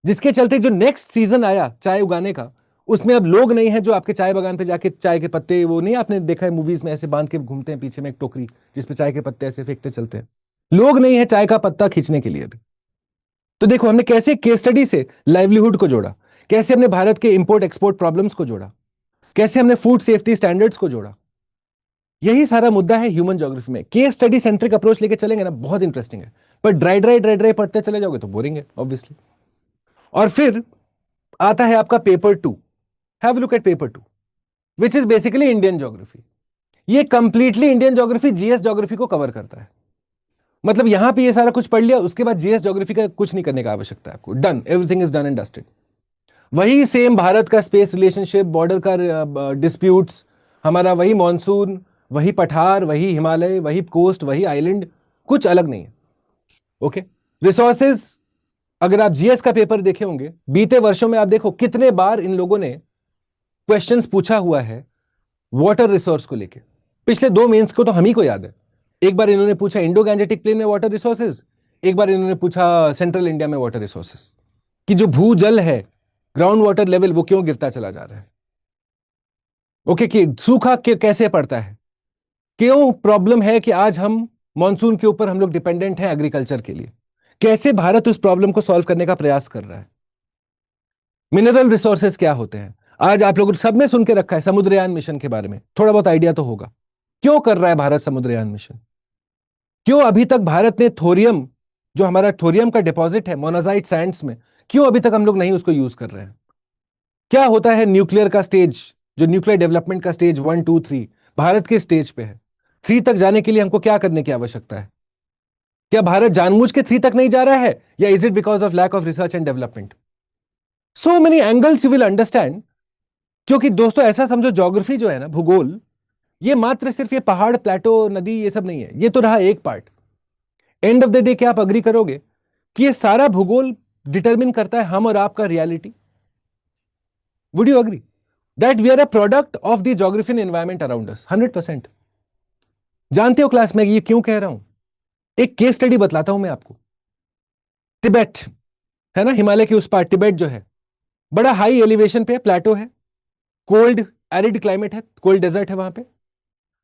जिसके चलते जो नेक्स्ट सीजन आया चाय उगाने का, उसमें अब लोग नहीं है जो आपके चाय बगान पे जाके चाय के पत्ते, वो नहीं आपने देखा है मूवीज में, ऐसे बांध के घूमते हैं पीछे में एक टोकरी जिसपे चाय के पत्ते ऐसे फेंकते चलते हैं। लोग नहीं है चाय का पत्ता खींचने के लिए भी। तो देखो हमने कैसे केस स्टडी से लाइवलीहुड को जोड़ा, कैसे हमने भारत के इंपोर्ट एक्सपोर्ट प्रॉब्लम्स को जोड़ा, कैसे हमने फूड सेफ्टी स्टैंडर्ड्स को जोड़ा। यही सारा मुद्दा है ह्यूमन ज्योग्राफी में। केस स्टडी सेंट्रिक अप्रोच लेके चलेंगे ना, बहुत इंटरेस्टिंग है। पर ड्राई ड्राई ड्राई ड्राई पढ़ते चले जाओगे तो बोरिंग है ऑब्वियसली। और फिर आता है आपका paper 2। Have look at paper 2 which is basically Indian geography. ये completely Indian geography, GS geography को कवर करता है। मतलब यहां पे ये सारा कुछ पढ़ लिया, उसके बाद जीएस ज्योग्राफी का कुछ नहीं करने का आवश्यकता है आपको। Done, everything is done and dusted. वही सेम भारत का स्पेस रिलेशनशिप, बॉर्डर का डिस्प्यूट्स, हमारा वही मॉनसून, वही पठार, वही हिमालय, वही कोस्ट, वही आइलैंड, कुछ अलग नहीं है। ओके, रिसोर्सेज, अगर आप जीएस का पेपर देखे होंगे बीते वर्षों में, आप देखो कितने बार इन लोगों ने क्वेश्चंस पूछा हुआ है वाटर रिसोर्स को लेके। पिछले 2 मेंस को तो हम ही को याद है। एक बार इन्होंने पूछा इंडो गैंजेटिक प्लेन में वाटर रिसोर्सेज, एक बार इन्होंने पूछा सेंट्रल इंडिया में वाटर रिसोर्सेज, कि जो भूजल है, ग्राउंड वाटर लेवल, वो क्यों गिरता चला जा रहा है। ओके, कि सूखा कैसे पड़ता है, क्यों प्रॉब्लम है कि आज हम मॉनसून के ऊपर हम लोग डिपेंडेंट हैं एग्रीकल्चर के लिए, कैसे भारत उस प्रॉब्लम को सॉल्व करने का प्रयास कर रहा है। मिनरल रिसोर्सेज क्या होते हैं, आज आप लोग सबने सुन के रखा है समुद्रयान मिशन के बारे में, थोड़ा बहुत आइडिया तो होगा। क्यों कर रहा है भारत समुद्रयान मिशन? क्यों अभी तक भारत ने थोरियम, जो हमारा थोरियम का डिपॉजिट है मोनाजाइट सैंड्स में, क्यों अभी तक हम लोग नहीं उसको यूज कर रहे हैं? क्या होता है न्यूक्लियर का स्टेज, जो न्यूक्लियर डेवलपमेंट का स्टेज 1, 2, 3 भारत के स्टेज पे है, 3 तक जाने के लिए हमको क्या करने की आवश्यकता है? क्या भारत जानबूझ के 3 तक नहीं जा रहा है, या is it because of lack of research and development? So many angles you will understand. क्योंकि दोस्तों ऐसा समझो, ज्योग्राफी जो है ना, भूगोल, ये मात्र सिर्फ ये पहाड़, प्लेटो, नदी, ये सब नहीं है। ये तो रहा एक part. And of the day क्या आप अग्री करोगे कि ये सारा भूगोल डिटरमिन करता है हम और आपका reality? Would you agree that we are a product of the geographic environment around us? 100%। जानते हो क्लास में ये क्यों कह रहा हूं? एक केस स्टडी बतलाता हूं मैं आपको। तिब्बत है ना, हिमालय के उस पार तिब्बत जो है, बड़ा हाई एलिवेशन पे प्लेटो है, कोल्ड एरिड क्लाइमेट है, कोल्ड डेजर्ट है वहां पे।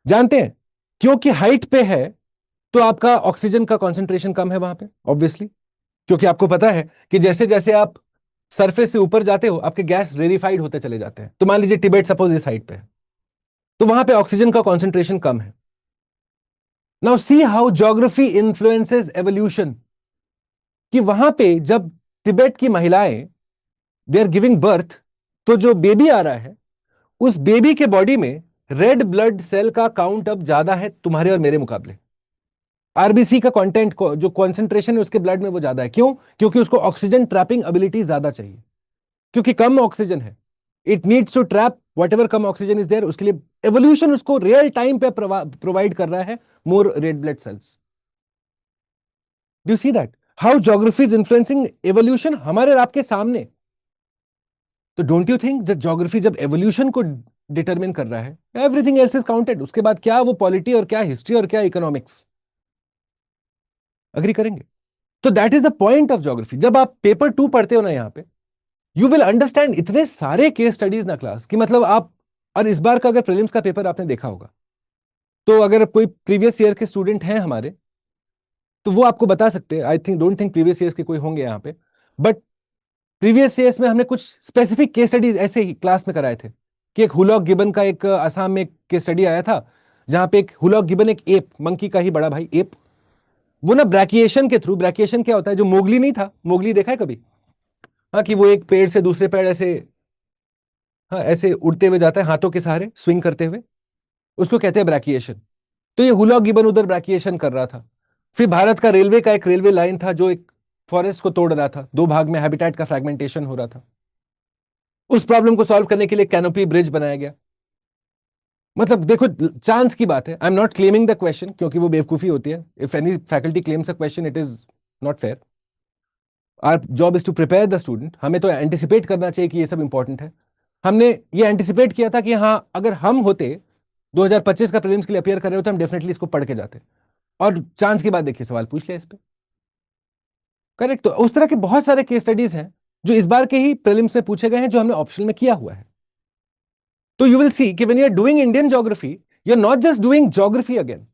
जानते हैं क्योंकि हाइट पे है तो आपका ऑक्सीजन का कॉन्सेंट्रेशन कम है वहां पे, ऑब्वियसली। क्योंकि आपको पता है कि जैसे जैसे आप सरफेस से ऊपर जाते हो आपके गैस रेरिफाइड होते चले जाते हैं। तो मान लीजिए तिब्बत सपोज इस हाइट पे है, तो वहां पे ऑक्सीजन का कॉन्सेंट्रेशन कम है. Now see how geography influences evolution. कि वहां पे जब तिब्बत की महिलाएं दे आर गिविंग बर्थ, तो जो बेबी आ रहा है उस बेबी के बॉडी में रेड ब्लड सेल का काउंट अब ज्यादा है तुम्हारे और मेरे मुकाबले. आरबीसी का कंटेंट जो कॉन्सेंट्रेशन है उसके ब्लड में वो ज्यादा है. क्यों? क्योंकि उसको ऑक्सीजन ट्रैपिंग एबिलिटी ज्यादा चाहिए, क्योंकि कम ऑक्सीजन है. It needs to trap whatever कम ऑक्सीजन इज देयर. उसके लिए एवोल्यूशन उसको रियल टाइम पे प्रोवाइड कर रहा है more red blood cells. Do you see that how geography is influencing evolution हमारे और आपके सामने. तो don't you think that geography जब एवोल्यूशन को डिटरमिन कर रहा है, एवरीथिंग एल्स इज काउंटेड. उसके बाद क्या वो पॉलिटी और क्या हिस्ट्री और क्या इकोनॉमिक्स. अग्री करेंगे? तो that is the point of geography. जब आप पेपर 2 पढ़ते हो ना यहां पे, यू विल अंडरस्टैंड इतने सारे केस स्टडीज ना क्लास कि मतलब आप. और इस बार का अगर प्रीलिम्स का पेपर आपने देखा होगा, तो अगर कोई प्रीवियस ईयर के स्टूडेंट हैं हमारे, तो वो आपको बता सकते हैं. I think don't think previous years के कोई होंगे यहाँ पे, बट प्रीवियस ईयर्स में हमने कुछ स्पेसिफिक केस स्टडीज ऐसे ही क्लास में कराए थे. कि एक हुलॉक गिबन का एक असम में एक केस स्टडी आया था, जहां पे एक हुलॉक गिबन, एक एप, मंकी का ही बड़ा भाई एप, वो ना ब्रैकिएशन के थ्रू. ब्रैकिएशन क्या होता है? जो मोगली नहीं था, मोगली देखा है कभी? हाँ, कि वो एक पेड़ से दूसरे पेड़ ऐसे, हाँ, ऐसे उड़ते हुए जाता है हाथों के सहारे स्विंग करते हुए, उसको कहते हैं ब्रैकिएशन. तो ये हुलॉक गिबन उधर ब्रैकिएशन कर रहा था. फिर भारत का रेलवे का एक रेलवे लाइन था जो एक फॉरेस्ट को तोड़ रहा था, 2 भाग में हैबिटेट का फ्रैगमेंटेशन हो रहा था. उस प्रॉब्लम को सॉल्व करने के लिए कैनोपी ब्रिज बनाया गया. मतलब देखो, चांस की बात है. I am not claiming the question, क्योंकि वो बेवकूफी होती है. If any faculty claims a question, it is not fair. Our job is to prepare the student. हमें तो एंटिसिपेट करना चाहिए कि ये सब इंपॉर्टेंट है. हमने ये एंटिसिपेट किया था कि हाँ, अगर हम होते 2025 का प्रीलिम्स के लिए अपियर कर रहे होते, हम डेफिनेटली इसको पढ़ के जाते. और चांस की बात देखिए, सवाल पूछ लिया इस पे. करेक्ट. तो उस तरह के बहुत सारे केस स्टडीज हैं जो इस बार के ही प्रीलिम्स में पूछे गए हैं, जो हमने ऑप्शन में किया हुआ है. तो यू विल सी कि when you are doing Indian geography, you are not just doing geography again.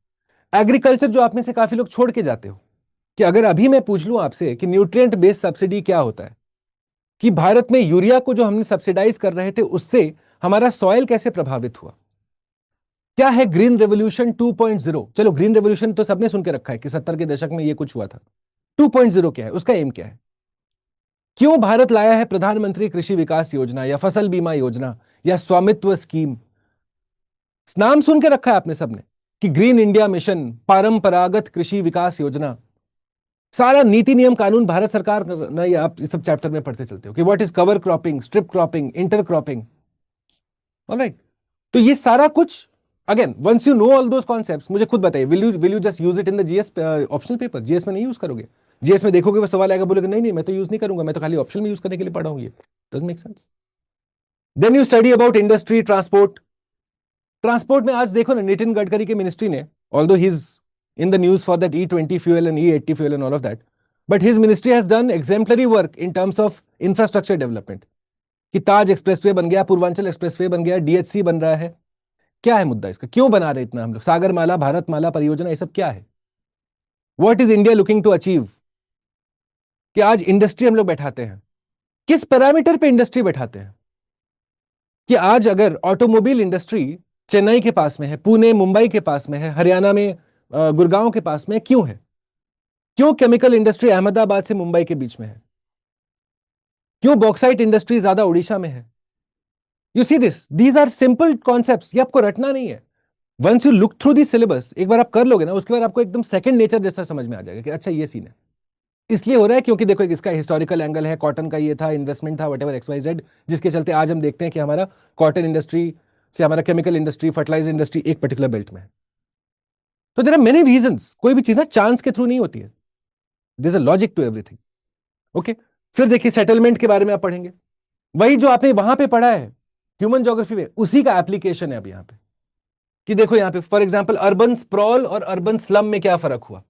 Agriculture जो आप में से काफी लोग छोड़ के जाते हो, कि अगर अभी मैं पूछ लूं आपसे कि न्यूट्रिएंट बेस्ड सब्सिडी क्या होता है, कि भारत में यूरिया को जो हमने सब्सिडाइज कर रहे थे उससे हमारा सॉइल कैसे प्रभावित हुआ. क्या है ग्रीन रेवोल्यूशन 2.0? चलो, ग्रीन रेवोल्यूशन तो सबने सुन के रखा है कि 70 के दशक में ये कुछ हुआ था. 2.0 क्या है? उसका एम क्या है? क्यों भारत लाया है प्रधानमंत्री कृषि विकास योजना, या फसल बीमा योजना, या स्वामित्व स्कीम? नाम सुन के रखा है आपने सबने, कि ग्रीन इंडिया मिशन, परंपरागत कृषि विकास योजना. सारा नीति नियम कानून भारत सरकार ना, ये आप इस सब चैप्टर में पढ़ते चलते हो कि what is cover cropping, strip cropping, intercropping. Alright. तो ये सारा कुछ, again once you know all those concepts, मुझे खुद बताइए, will you just use it in the GS optional paper? GS में नहीं यूज करोगे? जीएस में देखोगे वो सवाल आएगा, बोलोगे नहीं नहीं मैं तो यूज नहीं करूंगा, मैं तो खाली ऑप्शनल में यूज करने के लिए पढ़ा हूं. ये doesn't make sense. Then you study about industry, transport. Transport में आज देखो ना, नितिन गडकरी के मिनिस्ट्री ने, although he is in the news for that E20 fuel and E80 fuel and all of that, but his ministry has done exemplary work in terms of infrastructure development. कि ताज expressway बन गया, Purvanchal expressway बन गया, DHC बन रहा है. क्या है मुद्दा इसका? क्यों बना रहे इतना हम लोग? सागरमाला, भारतमाला परियोजना, ये सब क्या है? What is India looking to achieve? कि आज इंडस्ट्री हम लोग बैठाते हैं, किस पैरामीटर पे इंडस्ट्री बैठाते हैं? कि आज अगर ऑटोमोबाइल इंडस्ट्री चेन्नई के पास में है, पुणे मुंबई के पास में है, हरियाणा में गुड़गांव के पास में है, क्यों है? क्यों केमिकल इंडस्ट्री अहमदाबाद से मुंबई के बीच में है? क्यों बॉक्साइट इंडस्ट्री ज्यादा उड़ीसा में है? You see this, these are simple concepts. ये आपको रटना नहीं है. Once you look through the syllabus, एक बार आप कर लोगे ना, उसके बाद आपको एकदम सेकंड नेचर जैसा समझ में आ जाएगा कि अच्छा ये सीन है. इसलिए हो रहा है क्योंकि देखो, इसका हिस्टोरिकल एंगल है, कॉटन का ये था, इन्वेस्टमेंट था, वट एवर XYZ, जिसके चलते आज हम देखते हैं कि हमारा कॉटन इंडस्ट्री से हमारा केमिकल इंडस्ट्री, फर्टिलाइजर इंडस्ट्री एक पर्टिकुलर बेल्ट में है. तो देयर आर मेनी रीजंस. कोई भी चीज ना चांस के थ्रू नहीं होती है. There is a logic to everything. Okay. फिर देखिए, सेटलमेंट के बारे में आप पढ़ेंगे. वही जो आपने वहां पे पढ़ा है ह्यूमन ज्योग्राफी में, उसी का एप्लीकेशन है अब यहाँ पे. कि देखो यहाँ पे फॉर एग्जांपल, अर्बन स्प्रॉल और अर्बन स्लम में क्या फर्क हुआ.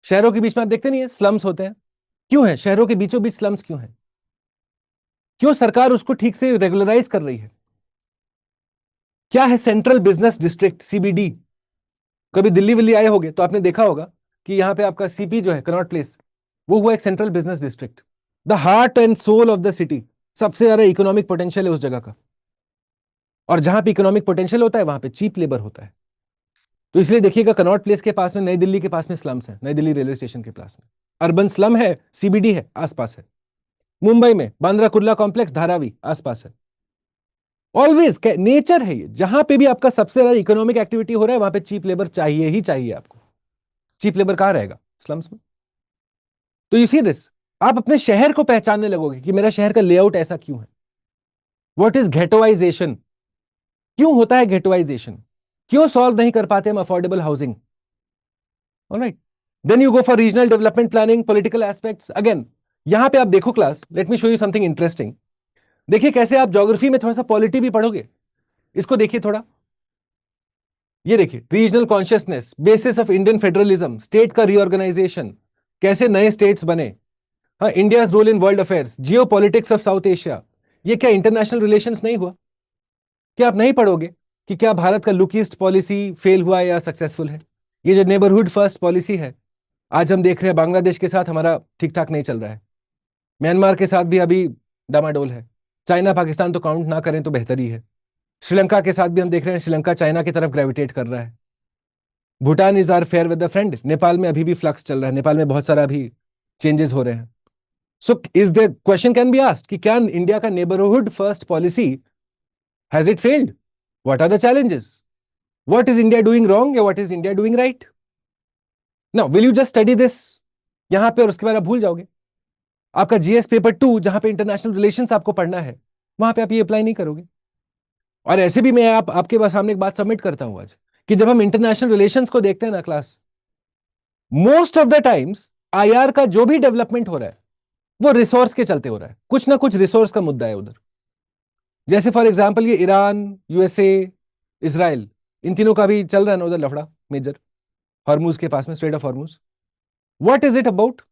शहरों के बीच में आप देखते नहीं है स्लम्स होते हैं. क्यों है शहरों के बीचों बीच स्लम्स? क्यों है? क्यों सरकार उसको ठीक से रेगुलराइज कर रही है? क्या है सेंट्रल बिजनेस डिस्ट्रिक्ट, CBD? कभी दिल्ली विल्ली आए होगे तो आपने देखा होगा कि यहाँ पे आपका CP जो है, कनॉट प्लेस, वो हुआ एक central business district. The heart and soul of the city. सबसे ज्यादा इकोनॉमिक पोटेंशियल है उस जगह का. और जहां पे इकोनॉमिक पोटेंशियल होता है वहां पे चीप लेबर होता है। तो इसलिए देखिएगा कनॉट प्लेस के पास में, नई दिल्ली के पास में स्लम्स है, नई दिल्ली रेलवे स्टेशन के पास में अर्बन स्लम है, सीबीडी है, आसपास है। मुंबई में बांद्रा कुर्ला कॉम्प्लेक्स, धारावी आसपास है। ऑलवेज नेचर है ये, जहां पे भी आपका सबसे ज्यादा इकोनॉमिक एक्टिविटी हो रहा है वहां पे चीप लेबर चाहिए ही चाहिए आपको। चीप लेबर कहां रहेगा? स्लम्स में। तो यू सी दिस, आप अपने शहर को पहचानने लगोगे कि मेरा शहर का लेआउट ऐसा क्यों है। What is घेटोइजेशन? क्यों होता है घेटोइजेशन? क्यों सॉल्व नहीं कर पाते हम affordable housing? Alright, then you go for regional development planning, political aspects. Again यहां पे आप देखो class, let me show you something interesting. देखिए कैसे आप ज्योग्राफी में थोड़ा सा पॉलिटी भी पढ़ोगे। इसको देखिए थोड़ा, ये देखिए, regional consciousness, basis of Indian federalism, state का रीऑर्गेनाइजेशन, कैसे नए स्टेट्स बने, हाँ, India's role in world affairs, geopolitics of South Asia. ये क्या इंटरनेशनल रिलेशंस नहीं हुआ? क्या आप नहीं पढ़ोगे कि क्या भारत का लुक ईस्ट पॉलिसी फेल हुआ या सक्सेसफुल है? ये जो नेबरहुड फर्स्ट पॉलिसी है, आज हम देख रहे हैं बांग्लादेश के साथ हमारा ठीक ठाक नहीं चल रहा है, म्यांमार के साथ भी अभी डामाडोल है, चाइना पाकिस्तान तो काउंट ना करें तो बेहतर ही है। श्रीलंका के साथ भी हम देख रहे हैं श्रीलंका चाइना की तरफ ग्रेविटेट कर रहा है। Bhutan is our fair with the friend, Nepal में अभी भी फ्लक्स चल रहा है, नेपाल में बहुत सारा अभी चेंजेस हो रहे हैं। So is the question can be asked कि क्या इंडिया का neighbourhood first policy has it failed? What are the challenges? What is India doing wrong या what is India doing right? Now will you just study this यहां पे और उसके बाद आप भूल जाओगे? आपका जीएस पेपर 2 जहां पे इंटरनेशनल रिलेशंस आपको पढ़ना है, वहां पे आप ये अप्लाई नहीं करोगे। और ऐसे भी मैं आपके पास सामने एक बात सबमिट करता हूं आज, कि जब हम इंटरनेशनल रिलेशंस को देखते हैं ना class, most of the times IR का जो भी डेवलपमेंट हो रहा है वो रिसोर्स के चलते हो रहा है, कुछ ना कुछ रिसोर्स का मुद्दा है उधर। जैसे फॉर एग्जांपल ये ईरान, यूएसए, इसराइल, इन तीनों का भी चल रहा है ना उधर लफड़ा मेजर, हॉर्मूज के पास में, straight of Hormuz. What is it about?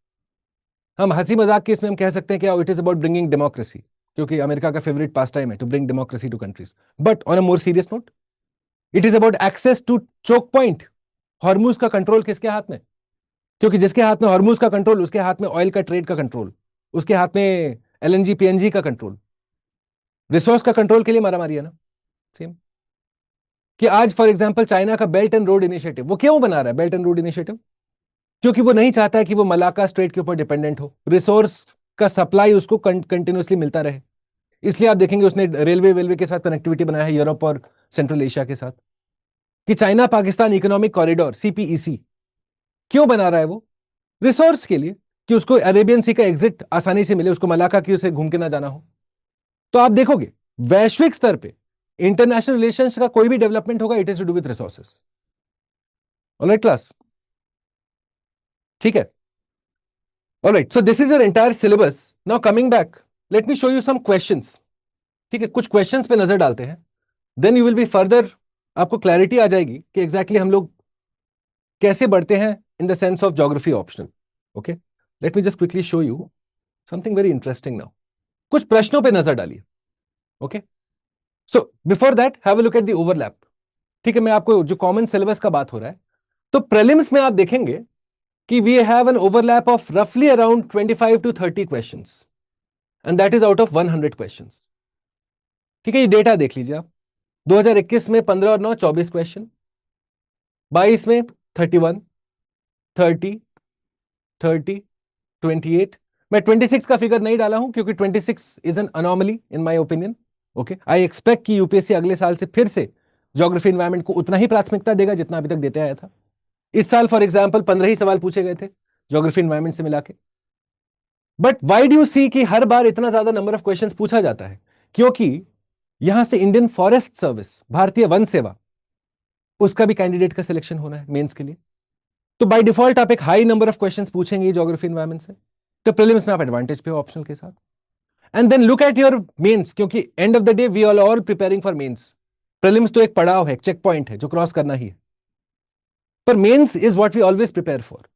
हम हंसी मजाक के इसमें हम कह सकते हैं कि it is about bringing democracy, क्योंकि अमेरिका का फेवरेट पास टाइम है to bring democracy to countries. But on a more serious note, it is about access to choke point. Hormuz का कंट्रोल किसके हाथ में? क्योंकि जिसके हाथ में हॉर्मूज का कंट्रोल, उसके हाथ में ऑयल का ट्रेड का कंट्रोल, उसके हाथ में एलएनजी पीएनजी का कंट्रोल, रिसोर्स का कंट्रोल के लिए मारामारी है ना। सेम कि आज फॉर एग्जांपल चाइना का बेल्ट एंड रोड इनिशिएटिव, वो क्यों बना रहा है बेल्ट एंड रोड इनिशिएटिव? क्योंकि वो नहीं चाहता है कि वो मलाक्का स्ट्रेट के ऊपर डिपेंडेंट हो, रिसोर्स का सप्लाई उसको कंटिन्यूसली मिलता रहे। इसलिए आप देखेंगे उसने रेलवे के साथ कनेक्टिविटी बनाया है यूरोप और सेंट्रल एशिया के साथ। कि China Pakistan economic corridor CPEC क्यों बना रहा है वो? रिसोर्स के लिए, कि उसको अरेबियन सी का एग्जिट आसानी से मिले, उसको मलाका की उसे घूम के ना जाना हो। तो आप देखोगे वैश्विक स्तर पे इंटरनेशनल रिलेशंस का कोई भी डेवलपमेंट होगा, it is to do with resources. Alright class, ठीक है? Alright, so this is your entire syllabus. Now coming back, let me show you some questions. ठीक है, कुछ क्वेश्चंस पे नजर डालते हैं, then you will be further, आपको क्लैरिटी आ जाएगी कि एग्जैक्टली हम लोग कैसे बढ़ते हैं in the sense of geography optional. Okay, let me just quickly show you something very interesting now. कुछ प्रश्नों पे नजर डालिए। Okay, so before that have a look at the overlap. ठीक है, मैं आपको जो कॉमन सिलेबस का बात हो रहा है, तो प्रीलिम्स में आप देखेंगे कि we have an overlap of रफली around 25 to 30 questions, and that is out of 100 questions. ठीक है, ये डेटा देख लीजिए आप। 2021 में 15 और 9 24 क्वेश्चन, 22 में 31, 30, 30, 28। मैं 26 का फिगर नहीं डाला हूं क्योंकि 26 is an anomaly in my opinion. Okay, I expect कि यूपीएससी अगले साल से फिर से ज्योग्राफी एनवायरमेंट को उतना ही प्राथमिकता देगा जितना अभी तक देते आया था। इस साल फॉर एग्जाम्पल 15 ही सवाल पूछे गए थे ज्योग्राफी एनवायरमेंट से मिला के। बट वाई डू यू सी कि हर बार इतना ज्यादा नंबर ऑफ क्वेश्चंस पूछा जाता है? क्योंकि यहां से इंडियन फॉरेस्ट सर्विस, भारतीय वन सेवा, उसका भी कैंडिडेट का सिलेक्शन होना है मेंस के लिए। तो बाय डिफॉल्ट आप एक हाई नंबर ऑफ क्वेश्चंस पूछेंगे ज्योग्राफी एनवायरमेंट से, तो प्रीलिम्स में आप एडवांटेज पे हो ऑप्शनल के साथ। And then look at your mains, क्योंकि end of the day we are all preparing for mains. Prelims तो एक पड़ाव है, चेक पॉइंट है जो क्रॉस करना ही है, पर mains is what we always prepare for.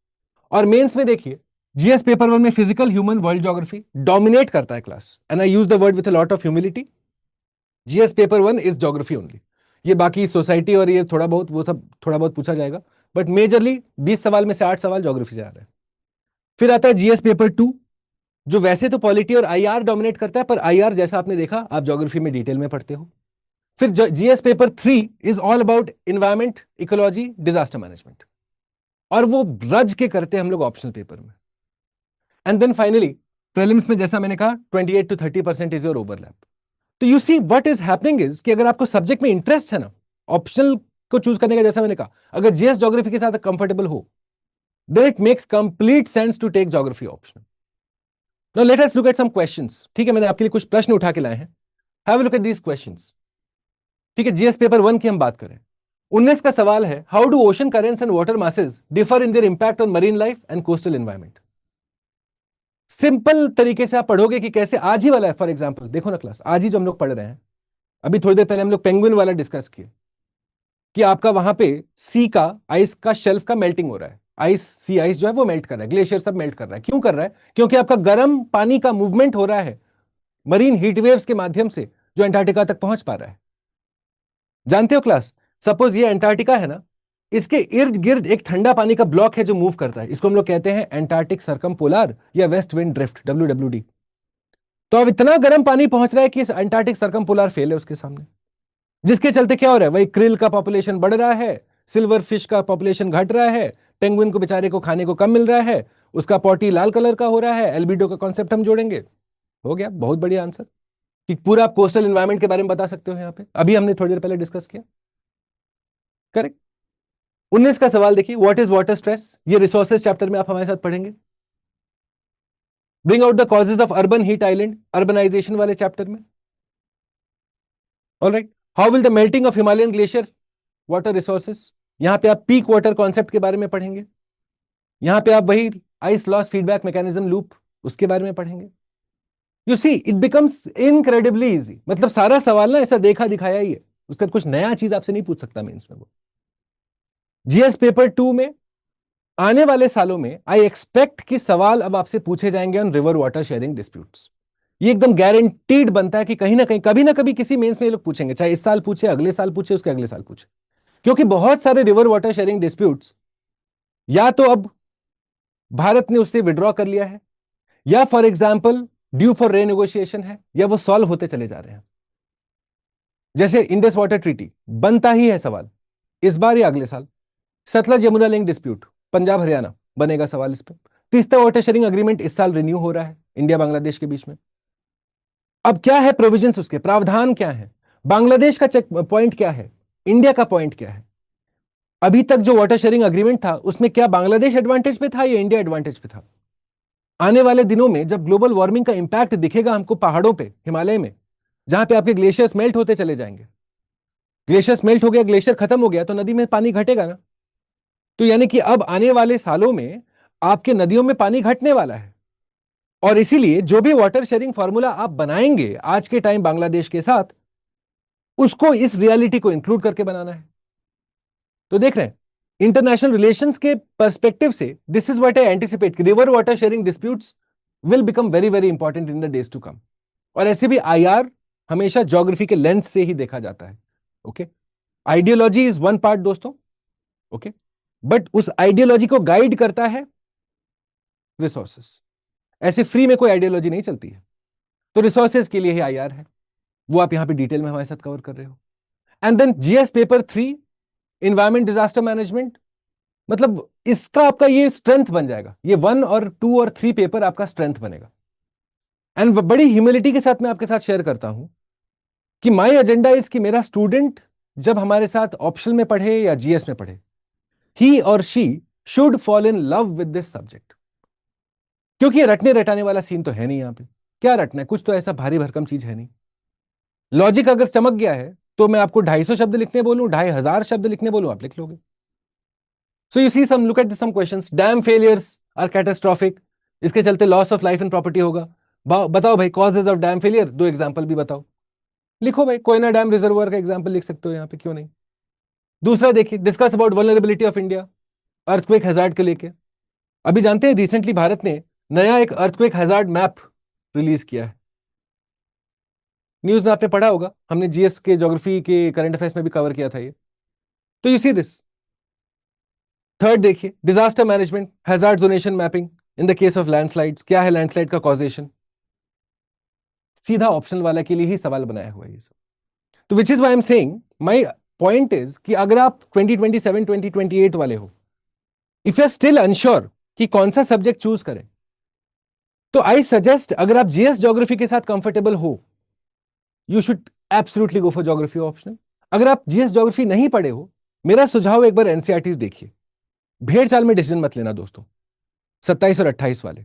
और मेंस में देखिए, जीएस पेपर 1 में physical human world geography dominate करता है class, and I use the word with a lot of humility. GS paper 1 is geography only. ये बाकी society और ये थोड़ा बहुत, वो सब थोड़ा बहुत पूछा जाएगा, बट मेजरली 20 सवाल में से 8 सवाल ज्योग्राफी से आ रहे हैं। फिर आता है जीएस पेपर 2, जो वैसे तो पॉलिटी और आईआर डोमिनेट करता है, पर आईआर जैसा आपने देखा, आप ज्योग्राफी में डिटेल में पढ़ते हो। फिर GS paper 3 is all about environment, ecology, disaster management, और वो रज के करते हैं हम लोग ऑप्शनल पेपर में। एंड देन फाइनली प्रीलिम्स में जैसा मैंने कहा 28 to 30% इज योर ओवरलैप। तो you see what is happening is कि अगर आपको सब्जेक्ट में इंटरेस्ट है ना, ऑप्शनल को चूज करने का, जैसा मैंने कहा, अगर जीएस ज्योग्राफी के साथ कंफर्टेबल हो, then it makes complete sense to take geography optional. Now let us look at some questions. ठीक है, मैंने आपके लिए कुछ प्रश्न उठा के लाए हैं, have a look at these questions. ठीक है, जीएस पेपर 1 की हम बात करें। 19 का सवाल है, how do ocean currents and water masses differ in their impact on marine life and coastal environment. Simple तरीके से आप पढ़ोगे कि कैसे, आज ही वाला है फॉर एग्जांपल, देखो ना क्लास, आज ही जो हम लोग पढ़ रहे हैं, अभी थोड़ी देर पहले हम लोग पेंगुइन वाला डिस्कस किए कि आपका वहां पे सी का आइस का शेल्फ का मेल्टिंग हो रहा है, आइस, सी आइस जो है वो मेल्ट कर रहा है, ग्लेशियर सब मेल्ट कर रहा है। क्यों कर रहा है? क्योंकि आपका गर्म पानी का मूवमेंट हो रहा है मरीन हीट वेव्स के माध्यम से, जो अंटार्कटिका तक पहुंच पा रहा है। जानते हो क्लास, सपोज ये अंटार्कटिका है ना, इसके इर्द गिर्द एक ठंडा पानी का ब्लॉक है जो मूव करता है, इसको हम लोग कहते हैं एंटार्क्टिक सर्कमपोलर या वेस्ट विंड ड्रिफ्ट, WWD। तो अब इतना गर्म पानी पहुंच रहा है कि अंटार्कटिक सर्कमपोलर फेल है उसके सामने, जिसके चलते क्या हो रहा है, वही क्रिल का पॉपुलेशन बढ़ रहा है, सिल्वर फिश का पॉपुलेशन घट रहा है, पेंगुइन को बेचारे को खाने को कम मिल रहा है, उसका पॉटी लाल कलर का हो रहा है, एल्बिडो का कॉन्सेप्ट हम जोड़ेंगे। हो गया, बहुत बढ़िया आंसर कि पूरा आप कोस्टल एनवायरनमेंट के बारे में बता सकते हो यहाँ पे, अभी हमने थोड़ी देर पहले डिस्कस किया। करेक्ट। 19 का सवाल देखिए, व्हाट इज वाटर स्ट्रेस, ये रिसोर्सेज चैप्टर में आप हमारे साथ पढ़ेंगे। Bring out the causes of urban heat island, urbanisation वाले चैप्टर में। Alright, how will the melting of Himalayan glacier water resources, यहां पे आप पीक वाटर कॉन्सेप्ट के बारे में पढ़ेंगे। यहां पे आप वही ice loss feedback mechanism loop, उसके बारे में पढ़ेंगे। You see it becomes incredibly easy, मतलब सारा सवाल ना ऐसा देखा दिखाया ही है, उसका कुछ नया चीज आपसे नहीं पूछ सकता मेंस में वो। जीएस पेपर 2 में आने वाले सालों में आई एक्सपेक्ट कि सवाल अब आपसे पूछे जाएंगे on river water sharing disputes. ये एकदम गारंटीड बनता है कि कहीं ना कहीं, कभी ना कभी किसी मेंस में ये लोग पूछेंगे, चाहे इस साल पूछे, अगले साल पूछे, उसके अगले साल पूछे, क्योंकि बहुत सारे रिवर वाटर शेयरिंग डिस्प्यूट्स या तो अब भारत ने उससे विड्रॉ कर लिया है, या फॉर एग्जाम्पल ड्यू फॉर रेनेगोशिएशन है, या वो सॉल्व होते चले जा रहे हैं। जैसे इंडस वाटर ट्रीटी बनता ही है सवाल इस बार या अगले साल। सतलज यमुना लिंक डिस्प्यूट, पंजाब हरियाणा, बनेगा सवाल इस पर। तीस्ता वाटर शेयरिंग अग्रीमेंट इस साल रिन्यू हो रहा है इंडिया बांग्लादेश के बीच में। अब क्या है प्रोविजंस, उसके प्रावधान क्या है, बांग्लादेश का चेक पॉइंट क्या है, इंडिया का पॉइंट क्या है। अभी तक जो वाटर शेयरिंग अग्रीमेंट था उसमें क्या बांग्लादेश एडवांटेज पे था या इंडिया एडवांटेज पे था? आने वाले दिनों में जब ग्लोबल वार्मिंग का इंपैक्ट दिखेगा हमको पहाड़ों पे, हिमालय में, जहां पे आपके ग्लेशियर्स मेल्ट होते चले जाएंगे, ग्लेशियर्स मेल्ट हो गया, ग्लेशियर खत्म हो गया, तो नदी में पानी घटेगा ना। तो यानी कि अब आने वाले सालों में आपके नदियों में पानी घटने वाला है, और इसीलिए जो भी वाटर शेयरिंग फॉर्मूला आप बनाएंगे आज के टाइम बांग्लादेश के साथ, उसको इस रियलिटी को इंक्लूड करके बनाना है। तो देख रहे हैं, इंटरनेशनल रिलेशंस के पर्सपेक्टिव से this is what I anticipate, river water sharing disputes will become very very important in the days to come. और ऐसे भी आईआर हमेशा ज्योग्राफी के लेंस से ही देखा जाता है। Okay, ideology is one part दोस्तों, ओके, बट उस आइडियोलॉजी को गाइड करता है रिसोर्सेस। ऐसे फ्री में कोई आइडियोलॉजी नहीं चलती है, तो रिसोर्सेज के लिए ही आईआर है, वो आप यहां पे डिटेल में हमारे साथ कवर कर रहे हो। And then GS paper 3 environment disaster management, मतलब इसका आपका ये स्ट्रेंथ बन जाएगा, ये 1 और 2 और 3 पेपर आपका स्ट्रेंथ बनेगा। एंड बड़ी ह्यूमिलिटी के साथ मैं आपके साथ शेयर करता हूं कि माय एजेंडा इज कि मेरा स्टूडेंट जब हमारे साथ ऑप्शनल में पढ़े या जीएस में पढ़े, ही और she should fall in love with this subject. क्योंकि ये रटने रटाने वाला सीन तो है नहीं यहां पे, क्या रटना है, कुछ तो ऐसा भारी भरकम चीज है नहीं। लॉजिक अगर चमक गया है तो मैं आपको 250 शब्द लिखने बोलूं, 2500 शब्द लिखने बोलूं, आप लिख लोगे। So you see some, look at some questions. Dam failures are catastrophic, इसके चलते loss of life and property होगा। बताओ भाई causes of dam failure, 2 example भी बताओ। लिखो भाई, कोयना डैम रिजर्वोयर का एग्जांपल लिख सकते हो यहाँ पे, क्यों नहीं। दूसरा देखिए, discuss about vulnerability of India earthquake hazard के लेके। अभी जानते हैं रिसेंटली भारत ने नया एक अर्थक्वेक हैजार्ड मैप रिलीज किया है, न्यूज में आपने पढ़ा होगा, हमने जीएस के ज्योग्राफी के करंट अफेयर्स में भी कवर किया था ये। तो यू सी दिस। थर्ड देखिए, disaster management hazard zonation mapping in the case of landslides, क्या है लैंडस्लाइड का कॉजेशन, सीधा ऑप्शनल वाला के लिए ही सवाल बनाया हुआ है ये सब। तो which is why I am saying, my point is कि अगर आप 2027 2028 वाले हो, if you are still unsure कि कौन सा सब्जेक्ट चूज करें, तो आई सजेस्ट, अगर आप जीएस ज्योग्राफी के साथ कंफर्टेबल हो, you should absolutely go for geography optional. अगर आप जीएस ज्योग्राफी नहीं पढ़े हो, मेरा सुझाव एक बार एनसीईआरटीज देखिए। भेड़ चाल में डिसीजन मत लेना दोस्तों। 27 और 28 वाले,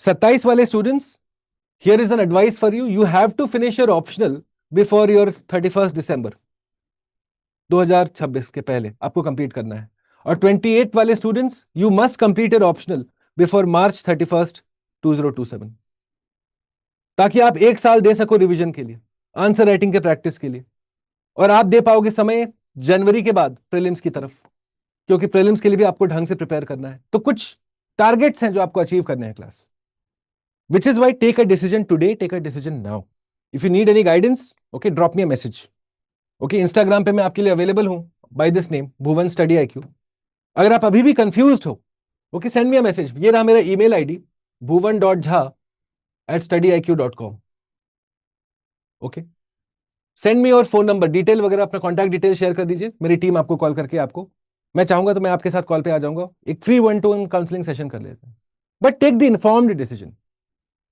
27 वाले students, here is an advice for you, you have to finish your optional before your 31 December 2026 के पहले आपको कंप्लीट करना है। और 28 वाले students, you must complete your optional before March 31, 2027, ताकि आप एक साल दे सको रिवीजन के लिए, आंसर राइटिंग के प्रैक्टिस के लिए, और आप दे पाओगे समय जनवरी के बाद प्रीलिम्स की तरफ, क्योंकि प्रीलिम्स के लिए भी आपको ढंग से प्रिपेयर करना है। तो कुछ टारगेट्स हैं जो आपको अचीव करने हैं class, which is why take a decision today, take a decision now. If you need any guidance, okay, drop me a message. Okay, Instagram पे मैं आपके लिए अवेलेबल हूं by this name, Bhuvan study IQ। अगर आप अभी भी कंफ्यूज्ड हो, okay, send me a message. ये रहा मेरा email ID, bhuvan.jha@studiiq.com। Okay, send me और फोन नंबर डिटेल वगैरह, अपना कॉन्टैक्ट डिटेल शेयर कर दीजिए, मेरी टीम आपको कॉल करके, आपको, मैं चाहूंगा तो मैं आपके साथ कॉल पे आ जाऊंगा, एक फ्री 1-to-1 काउंसलिंग सेशन कर लेते हैं। But take the informed decision.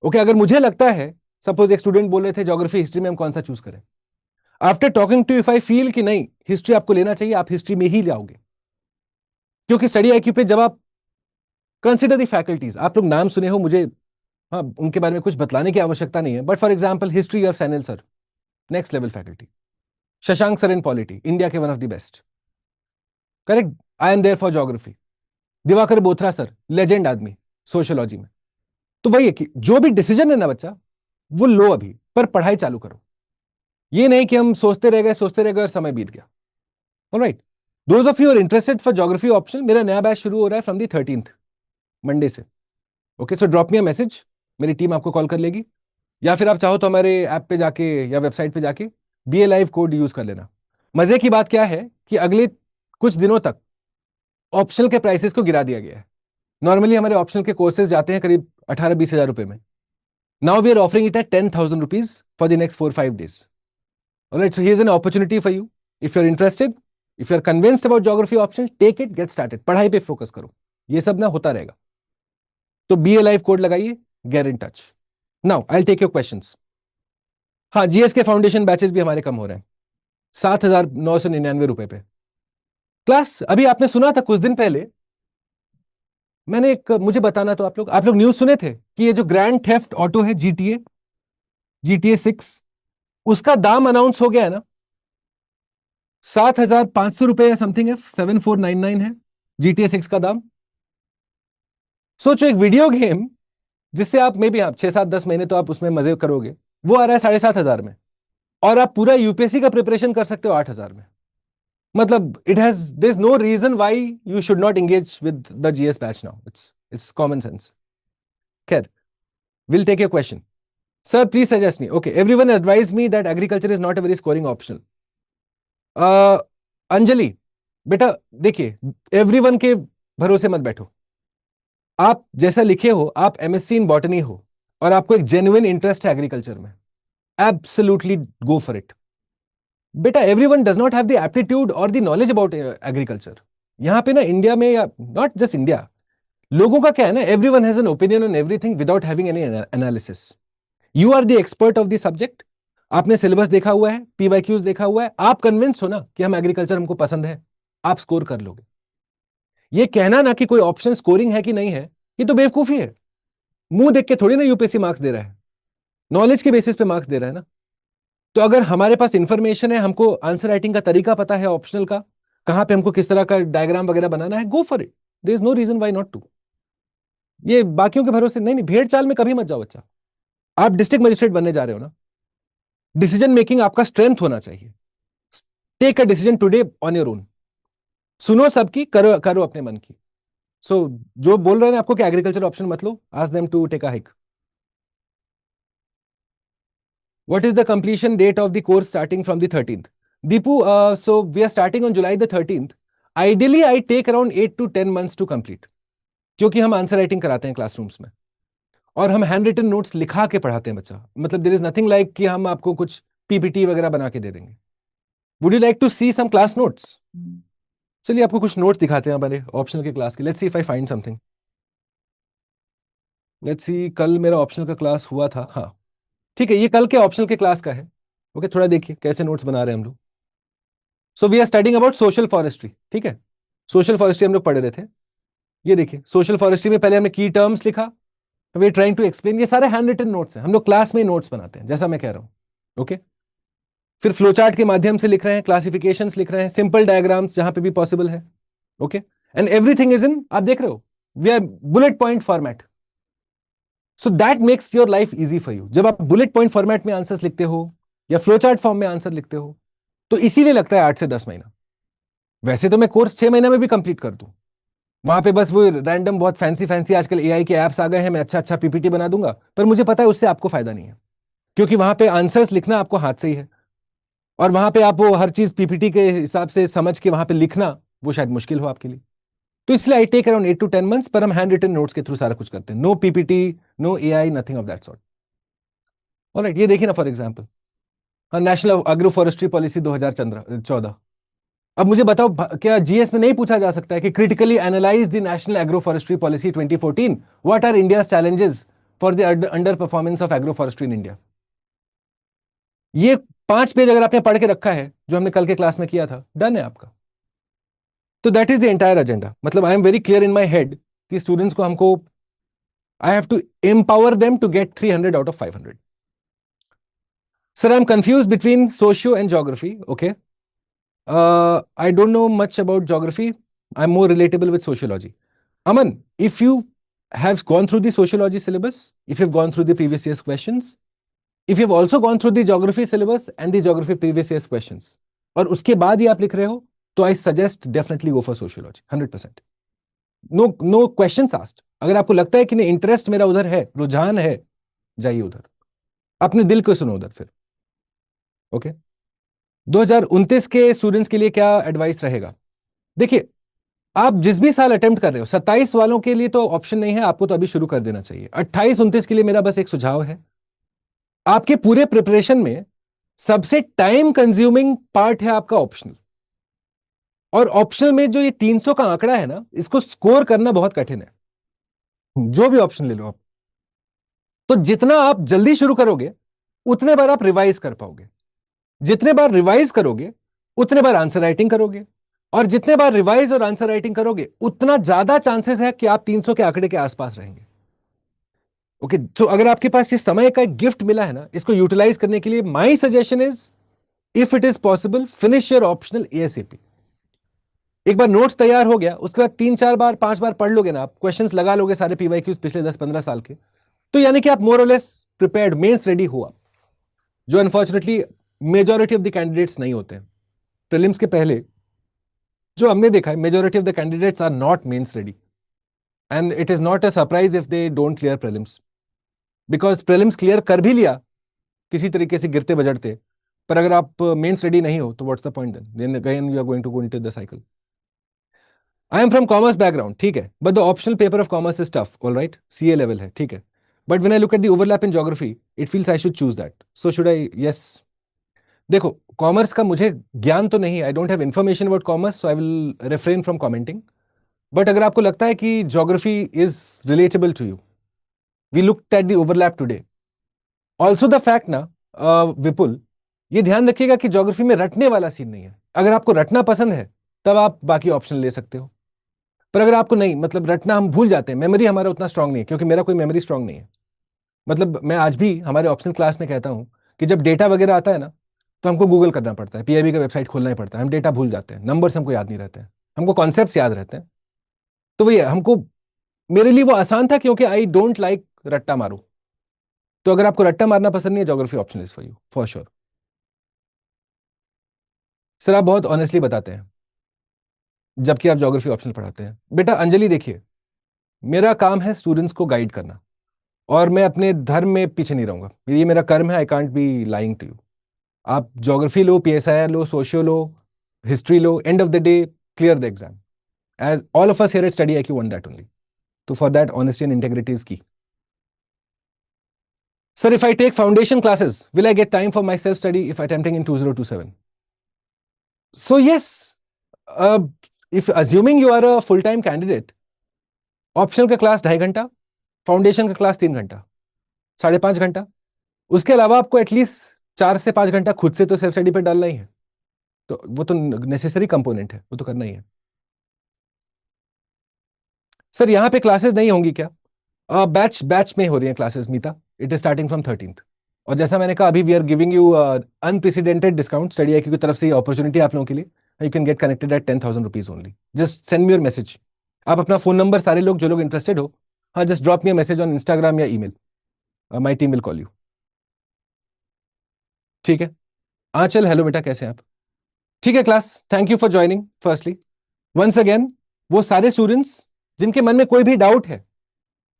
Okay, अगर मुझे लगता है, सपोज एक स्टूडेंट बोल रहे थे ज्योग्राफी हिस्ट्री में हम कौन सा चूज करें, after talking to, if I feel कि नहीं हिस्ट्री आपको लेना चाहिए, आप हिस्ट्री में ही जाओगे। क्योंकि स्टडी IQ पे जब आप कंसिडर द फैकल्टीज, आप लोग नाम सुने हो, मुझे हाँ उनके बारे में कुछ बतलाने की आवश्यकता नहीं है, but for example history of Sanil sir, next level faculty. Shashank sir in polity, India के one of the best, correct, I am there for geography. Diwakar Bothra sir, legend आदमी सोशियोलॉजी में। तो वही है कि जो भी डिसीजन है ना बच्चा, वो लो अभी, पर पढ़ाई चालू करो। ये नहीं कि हम सोचते रह गए और समय बीत गया। Alright, those of you are interested for geography option, मेरा नया बैच शुरू हो रहा है फ्रॉम दी 13th मंडे से। Okay, so drop me a message, मेरी टीम आपको कॉल कर लेगी, या फिर आप चाहो तो हमारे ऐप पे जाके या वेबसाइट पे जाके BA लाइव कोड यूज कर लेना। मजे की बात क्या है कि अगले कुछ दिनों तक ऑप्शनल के प्राइसेस को गिरा दिया गया है। नॉर्मली हमारे ऑप्शनल के कोर्सेज जाते हैं करीब 18-20 हज़ार रुपए में। Now we are offering it at 10,000 rupees for the next 4-5 days. Alright, so here's an opportunity for you. If you're interested, if you're convinced about geography options, take it, get started. पढ़ाई पे focus करो, ये सब ना होता रहेगा। तो BA live code लगाइए, get in touch. Now I take your questions. हाँ, GS के फाउंडेशन बैचेस भी हमारे कम हो रहे हैं, 7,999 रुपए पे क्लास। अभी आपने सुना था कुछ दिन पहले, मैंने एक, मुझे बताना तो आप लोग न्यूज सुने थे कि ये जो ग्रैंड थेफ्ट ऑटो है GTA 6, उसका दाम अनाउंस हो गया है ना, 7,500 रुपए या समथिंग है, 7,499 है GTA 6 का दाम। सोचो, एक वीडियो गेम जिससे आप मे बी, आप 6-7-10 महीने तो आप उसमें मजे करोगे, वो आ रहा है 7,500 में, और आप पूरा यूपीएससी का प्रिपरेशन कर सकते हो 8,000 में। मतलब it has, there is no reason why you should not engage with the GS batch now. It's common sense. खैर, will take your question. Sir please suggest me. Okay, everyone advise me that agriculture is not a very scoring optional. Anjali बेटा, देखिए, everyone के भरोसे मत बैठो। आप जैसा लिखे हो, आप MSc इन बॉटनी हो और आपको एक जेन्युइन इंटरेस्ट है एग्रीकल्चर में, एब्सोल्युटली गो फॉर इट। बेटा, everyone does not have the aptitude और द नॉलेज अबाउट एग्रीकल्चर। यहाँ पे ना इंडिया में, या नॉट जस्ट इंडिया, लोगों का क्या है ना, everyone has an opinion on everything without having any analysis. You are the expert of the subject, आपने सिलेबस देखा हुआ है, PYQs देखा हुआ है, आप कन्विंस हो ना कि हम एग्रीकल्चर हमको पसंद है, आप स्कोर कर लोगे। ये कहना ना कि कोई ऑप्शन स्कोरिंग है कि नहीं है, ये तो बेवकूफी है। मुंह देख के थोड़ी ना यूपीएससी मार्क्स दे रहा है, नॉलेज के बेसिस पे मार्क्स दे रहा है ना। तो अगर हमारे पास इंफॉर्मेशन है, हमको आंसर राइटिंग का तरीका पता है ऑप्शनल का, कहां पे हमको किस तरह का डायग्राम वगैरह बनाना है, go for it, there is no reason why not to. ये बाकियों के भरोसे नहीं, भेड़ चाल में कभी मत जाओ बच्चा। आप डिस्ट्रिक्ट मजिस्ट्रेट बनने जा रहे हो ना, डिसीजन मेकिंग आपका स्ट्रेंथ होना चाहिए। Take a decision today on your own, सुनो सबकी, करो करो अपने मन की। सो जो बोल रहे हैं आपको कि एग्रीकल्चर ऑप्शन मत लो, ask them to take a hike. What is the completion date of the course starting from the 13th? Deepu, so we are starting on July the 13th. Ideally, I take around 8 to 10 months to complete. क्योंकि हम answer writing कराते हैं classrooms में, और हम handwritten notes लिखा के पढ़ाते हैं बच्चा। मतलब देयर इज नथिंग लाइक कि हम आपको कुछ PPT वगैरह बना के दे देंगे। Would you like to see some class notes? चलिए आपको कुछ नोट्स दिखाते हैं हमारे ऑप्शनल के क्लास के. Let's see if I find something. Let's see, कल मेरा ऑप्शनल का क्लास हुआ था. हाँ ठीक है, ये कल के ऑप्शनल के क्लास का है. ओके, थोड़ा देखिए कैसे नोट्स बना रहे हैं हम लोग. So we are studying about social forestry. ठीक है, सोशल फॉरेस्ट्री हम लोग पढ़ रहे थे. ये देखिए, सोशल फॉरेस्ट्री में पहले हमने की टर्म्स लिखा. We are trying to explain. ये सारे हैंड रिटन नोट्स हैं, हम लोग क्लास में ही नोट्स बनाते हैं जैसा मैं कह रहा हूँ. ओके, फिर फ्लोचार्ट के माध्यम से लिख रहे हैं, क्लासिफिकेशंस लिख रहे हैं, सिंपल डायग्राम्स जहां पे भी पॉसिबल है. Okay, and everything is in, आप देख रहे हो, we are bullet point format. So that makes your life easy for you. जब आप बुलेट पॉइंट फॉर्मेट में आंसर्स लिखते हो या फ्लोचार्ट फॉर्म में आंसर लिखते हो तो इसीलिए लगता है 8 से 10 महीना. वैसे तो मैं कोर्स 6 महीने में भी कंप्लीट कर दूं. वहां पे बस वो रैंडम बहुत फैंसी फैंसी आजकल एआई के ऐप्स आ गए हैं, मैं अच्छा अच्छा पीपीटी बना दूंगा, पर मुझे पता है उससे आपको फायदा नहीं है, क्योंकि वहां पे आंसर्स लिखना आपको हाथ से ही है. और वहां पे आप वो हर चीज पीपीटी के हिसाब से समझ के वहां पे लिखना वो शायद मुश्किल हो आपके लिए. तो इसलिए I take around 8 to 10 months, पर हम हैंड रिटन नोट्स के थ्रू सारा कुछ करते हैं. No PPT, no AI, nothing of that sort. Alright, ये देखिए ना फॉर एग्जांपल, हाँ, नेशनल एग्रो फॉरेस्ट्री पॉलिसी 2014. अब मुझे बताओ, क्या जीएस में नहीं पूछा जा सकता है कि critically analyse the national agroforestry policy 2014, what R India challenges for the under performance of agro forestry in India? ये 5 पेज अगर आपने पढ़ के रखा है जो हमने कल के क्लास में किया था, डन है आपका. तो that is the entire agenda. मतलब I am very clear in my head कि स्टूडेंट्स को हमको, I have to empower them to get 300 out of 500. Sir, I am confuse between socio and geography. Okay, I don't know much about geography. I'm more relatable with sociology. Aman, if you have gone through the sociology syllabus, if you've gone through the previous year's questions, if you've also gone through the geography syllabus and the geography previous year's questions, और उसके बाद ही आप लिख रहे हो, तो I suggest definitely go for sociology, 100%. No questions asked. अगर आपको लगता है कि नहीं, इंटरेस्ट मेरा उधर है, रुझान है, जाइए उधर, अपने दिल को सुनो उधर. फिर ओके, 2029 के स्टूडेंट्स के लिए क्या एडवाइस रहेगा? देखिए, आप जिस भी साल अटेम्प्ट कर रहे हो, 27 वालों के लिए तो ऑप्शन नहीं है, आपको तो अभी शुरू कर देना चाहिए. 28-29 के लिए मेरा बस एक सुझाव है, आपके पूरे प्रिपरेशन में सबसे टाइम कंज्यूमिंग पार्ट है आपका ऑप्शनल. और ऑप्शनल में जो ये 300 का आंकड़ा है ना, इसको स्कोर करना बहुत कठिन है, जो भी ऑप्शन ले लो आप. तो जितना आप जल्दी शुरू करोगे उतने बार आप रिवाइज कर पाओगे. जितने बार रिवाइज करोगे उतने बार आंसर राइटिंग करोगे, और जितने बार रिवाइज और आंसर राइटिंग करोगे उतना ज्यादा चांसेस है कि आप 300 के आंकड़े के आसपास रहेंगे. ओके, तो अगर आपके पास इस समय का एक गिफ्ट मिला है ना, इसको यूटिलाइज करने के लिए my suggestion is, if it is possible, finish your optional ASAP. एक बार नोट्स तैयार हो गया, उसके बाद 3-4 बार 5 बार पढ़ लोगे ना, आप क्वेश्चंस लगा लोगे सारे पीवाईक्यूज पिछले 10-15 साल के, तो यानी कि आप मोर और लेस प्रिपेयर्ड, मेंस रेडी हो आप, जो unfortunately majority of the candidates नहीं होते हैं. प्रीलिम्स के पहले जो हमने देखा है, majority of the candidates are not mains ready, and it is not a surprise if they don't clear prelims, because prelims clear कर भी लिया किसी तरीके से गिरते बजड़ते, पर अगर आप मेंस रेडी नहीं हो तो what's the point then again you are going to go into the cycle. I am from commerce background, ठीक है, but the optional paper of commerce is tough. Alright, CA level है, ठीक है, but when I look at the overlap in geography it feels I should choose that. So should I? Yes. देखो, commerce का मुझे ज्ञान तो नहीं, I don't have information about commerce, so I will refrain from commenting. But अगर आपको लगता है कि geography is relatable to you, we looked at the overlap today. Also the fact ना, विपुल, ये ध्यान रखिएगा कि ज्योग्राफी में रटने वाला सीन नहीं है. अगर आपको रटना पसंद है तब आप बाकी ऑप्शन ले सकते हो, पर अगर आपको नहीं, मतलब रटना हम भूल जाते हैं, मेमोरी हमारा उतना स्ट्रांग नहीं है, क्योंकि मेरा कोई मेमोरी स्ट्रांग नहीं है. मतलब मैं आज भी हमारे ऑप्शनल क्लास में कहता हूं कि जब डेटा वगैरह आता है ना, तो हमको गूगल करना पड़ता है, पीआईबी का वेबसाइट खोलना ही पड़ता है, हम डेटा भूल जाते हैं, नंबर्स हमको याद नहीं रहते हैं, हमको कॉन्सेप्ट्स याद रहते हैं. तो वही है, हमको, मेरे लिए वो आसान था क्योंकि आई डोंट लाइक रट्टा मारू. तो अगर आपको रट्टा मारना पसंद नहीं है, geography option is for you for sure. Sir, आप बहुत ऑनेस्टली बताते हैं जबकि आप ज्योग्राफी ऑप्शन पढ़ाते हैं. बेटा अंजलि, देखिए, मेरा काम है स्टूडेंट्स को गाइड करना, और मैं अपने धर्म में पीछे नहीं रहूंगा, ये मेरा कर्म है. I can't be lying to you. आप ज्योग्राफी लो, पीएसआईआर लो, सोशियो लो, हिस्ट्री लो, end of the day clear the exam. As all of us here at study IQ want that only. तो for that honesty and integrity is key. Sir, if I take foundation classes, will I get time for my self study if attempting in 2027? So yes, if assuming you are a full-time candidate, optional का class 2.5 घंटा, foundation का class 3 घंटा, 5.5 घंटा। उसके अलावा आपको at least 4 से 5 घंटा खुद से तो सेल्फ स्टडी पे डालना ही है। तो वो तो नेसेसरी कंपोनेंट है, वो तो करना ही है। सर यहाँ पे क्लासेस नहीं होंगी क्या? बैच बैच में हो रही हैं classes Meeta. It is starting from 13th। और जैसा मैंने कहा, अभी we are giving you unprecedented discount study I की तरफ से अपॉर्चुनिटी आप लोगों के लिए। You can get connected at 10,000 rupees only. Just send me your message. आप अपना फोन नंबर, सारे लोग जो लोग इंटरेस्टेड हो, हाँ, just drop me a message on Instagram या email. My team will call you. ठीक है। आंचल, हेलो बेटा, कैसे हैं आप? ठीक है class, thank you for joining firstly. Once again, वो सारे स्टूडेंट्स जिनके मन में कोई भी डाउट है,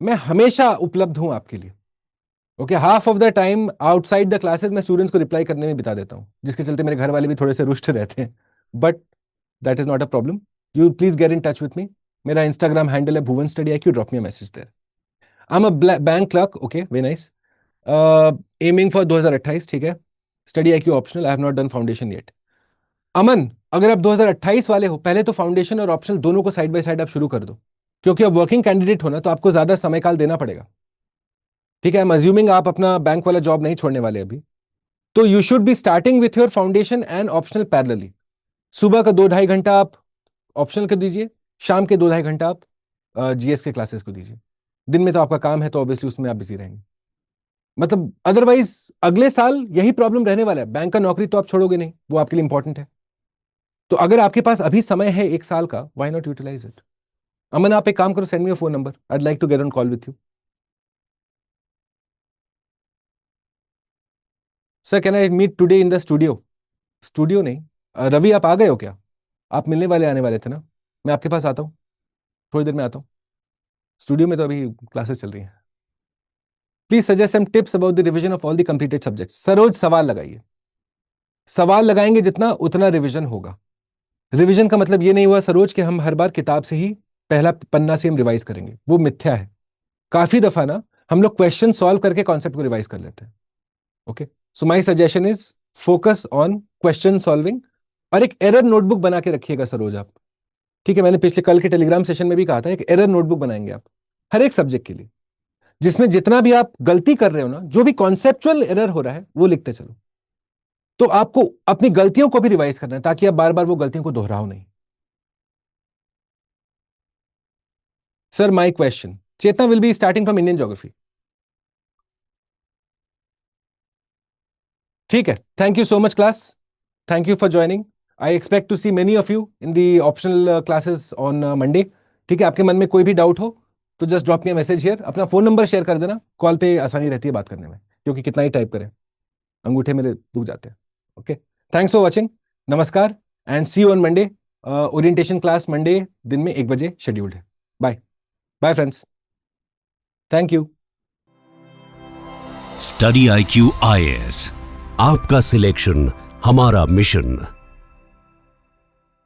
मैं हमेशा उपलब्ध हूं आपके लिए। Okay, half of the time outside the classes मैं स्टूडेंट्स को रिप्लाई करने में बिता देता हूं, जिसके चलते मेरे घर वाले भी थोड़े से रुष्ट रहते हैं, but that is not a problem. You please get in touch with me. मेरा इंस्टाग्राम हैंडल है Bhuvan study IQ। Drop me a message there. I am a bank clerk. Okay, very nice. Aiming for 2028। ठीक है। Study IQ optional. I have not done foundation yet. Aman, अगर आप 2028 वाले हो, पहले तो फाउंडेशन और ऑप्शनल दोनों को साइड बाय साइड आप शुरू कर दो, क्योंकि अब वर्किंग कैंडिडेट होना तो आपको ज्यादा समय काल देना पड़ेगा। ठीक है, आई एम अज्यूमिंग आप अपना बैंक वाला जॉब नहीं छोड़ने वाले अभी। तो you should be starting with your foundation and optional parallelly. सुबह का 2-2.5 घंटा आप ऑप्शनल को दीजिए, शाम के 2-2.5 घंटा आप GS के क्लासेस को दीजिए। दिन में तो आपका काम है, तो ऑब्वियसली उसमें आप बिजी रहेंगे। मतलब अदरवाइज अगले साल यही प्रॉब्लम रहने वाला है। बैंक का नौकरी तो आप छोड़ोगे नहीं, वो आपके लिए इंपॉर्टेंट है। तो अगर आपके पास अभी समय है 1 साल का, why not utilize it? Aman, आप एक काम करो, send me your phone number. I would like to get on call with you. Sir, can I meet today in the studio? Studio नहीं, रवि आप आ गए हो क्या? आप मिलने वाले आने वाले थे ना? मैं आपके पास आता हूँ, थोड़ी देर में आता हूँ। स्टूडियो में तो अभी क्लासेस चल रही हैं। Please suggest some tips about the revision of all the completed subjects. Saroj, सवाल लगाइए। सवाल लगाएंगे जितना, उतना रिवीजन होगा। रिवीजन का मतलब ये नहीं हुआ सरोज कि हम हर बार किताब से ही पहला पन्ना से हम रिवाइज करेंगे, वो मिथ्या है। काफी दफा ना हम लोग क्वेश्चन सॉल्व करके कॉन्सेप्ट को रिवाइज कर लेते हैं। Okay, so my suggestion is focus on question solving. और एक एरर नोटबुक बना के रखिएगा सरोज आप। ठीक है, मैंने पिछले कल के टेलीग्राम सेशन में भी कहा था, एक एरर नोटबुक बनाएंगे आप हर एक सब्जेक्ट के लिए, जिसमें जितना भी आप गलती कर रहे हो ना, जो भी कॉन्सेप्चुअल एरर हो रहा है, वो लिखते चलो। तो आपको अपनी गलतियों को भी रिवाइज करना है, ताकि आप बार बार वो गलतियों को दोहराओ नहीं। Sir, my question, Chetna will be starting from Indian geography. ठीक है, thank you so much class. Thank you for joining. I expect to see many of you in the optional classes on Monday. ठीक है, आपके मन में कोई भी doubt हो तो just drop me a message here. अपना फोन नंबर शेयर कर देना, कॉल पे आसानी रहती है बात करने में, क्योंकि कितना ही टाइप करें, अंगूठे मेरे दुख जाते हैं। Okay, thanks for watching. नमस्कार, and see you on Monday. Orientation class Monday दिन में 1 बजे शेड्यूल्ड है। Bye bye friends, thank you. Study IQ IAS, आपका सिलेक्शन हमारा मिशन।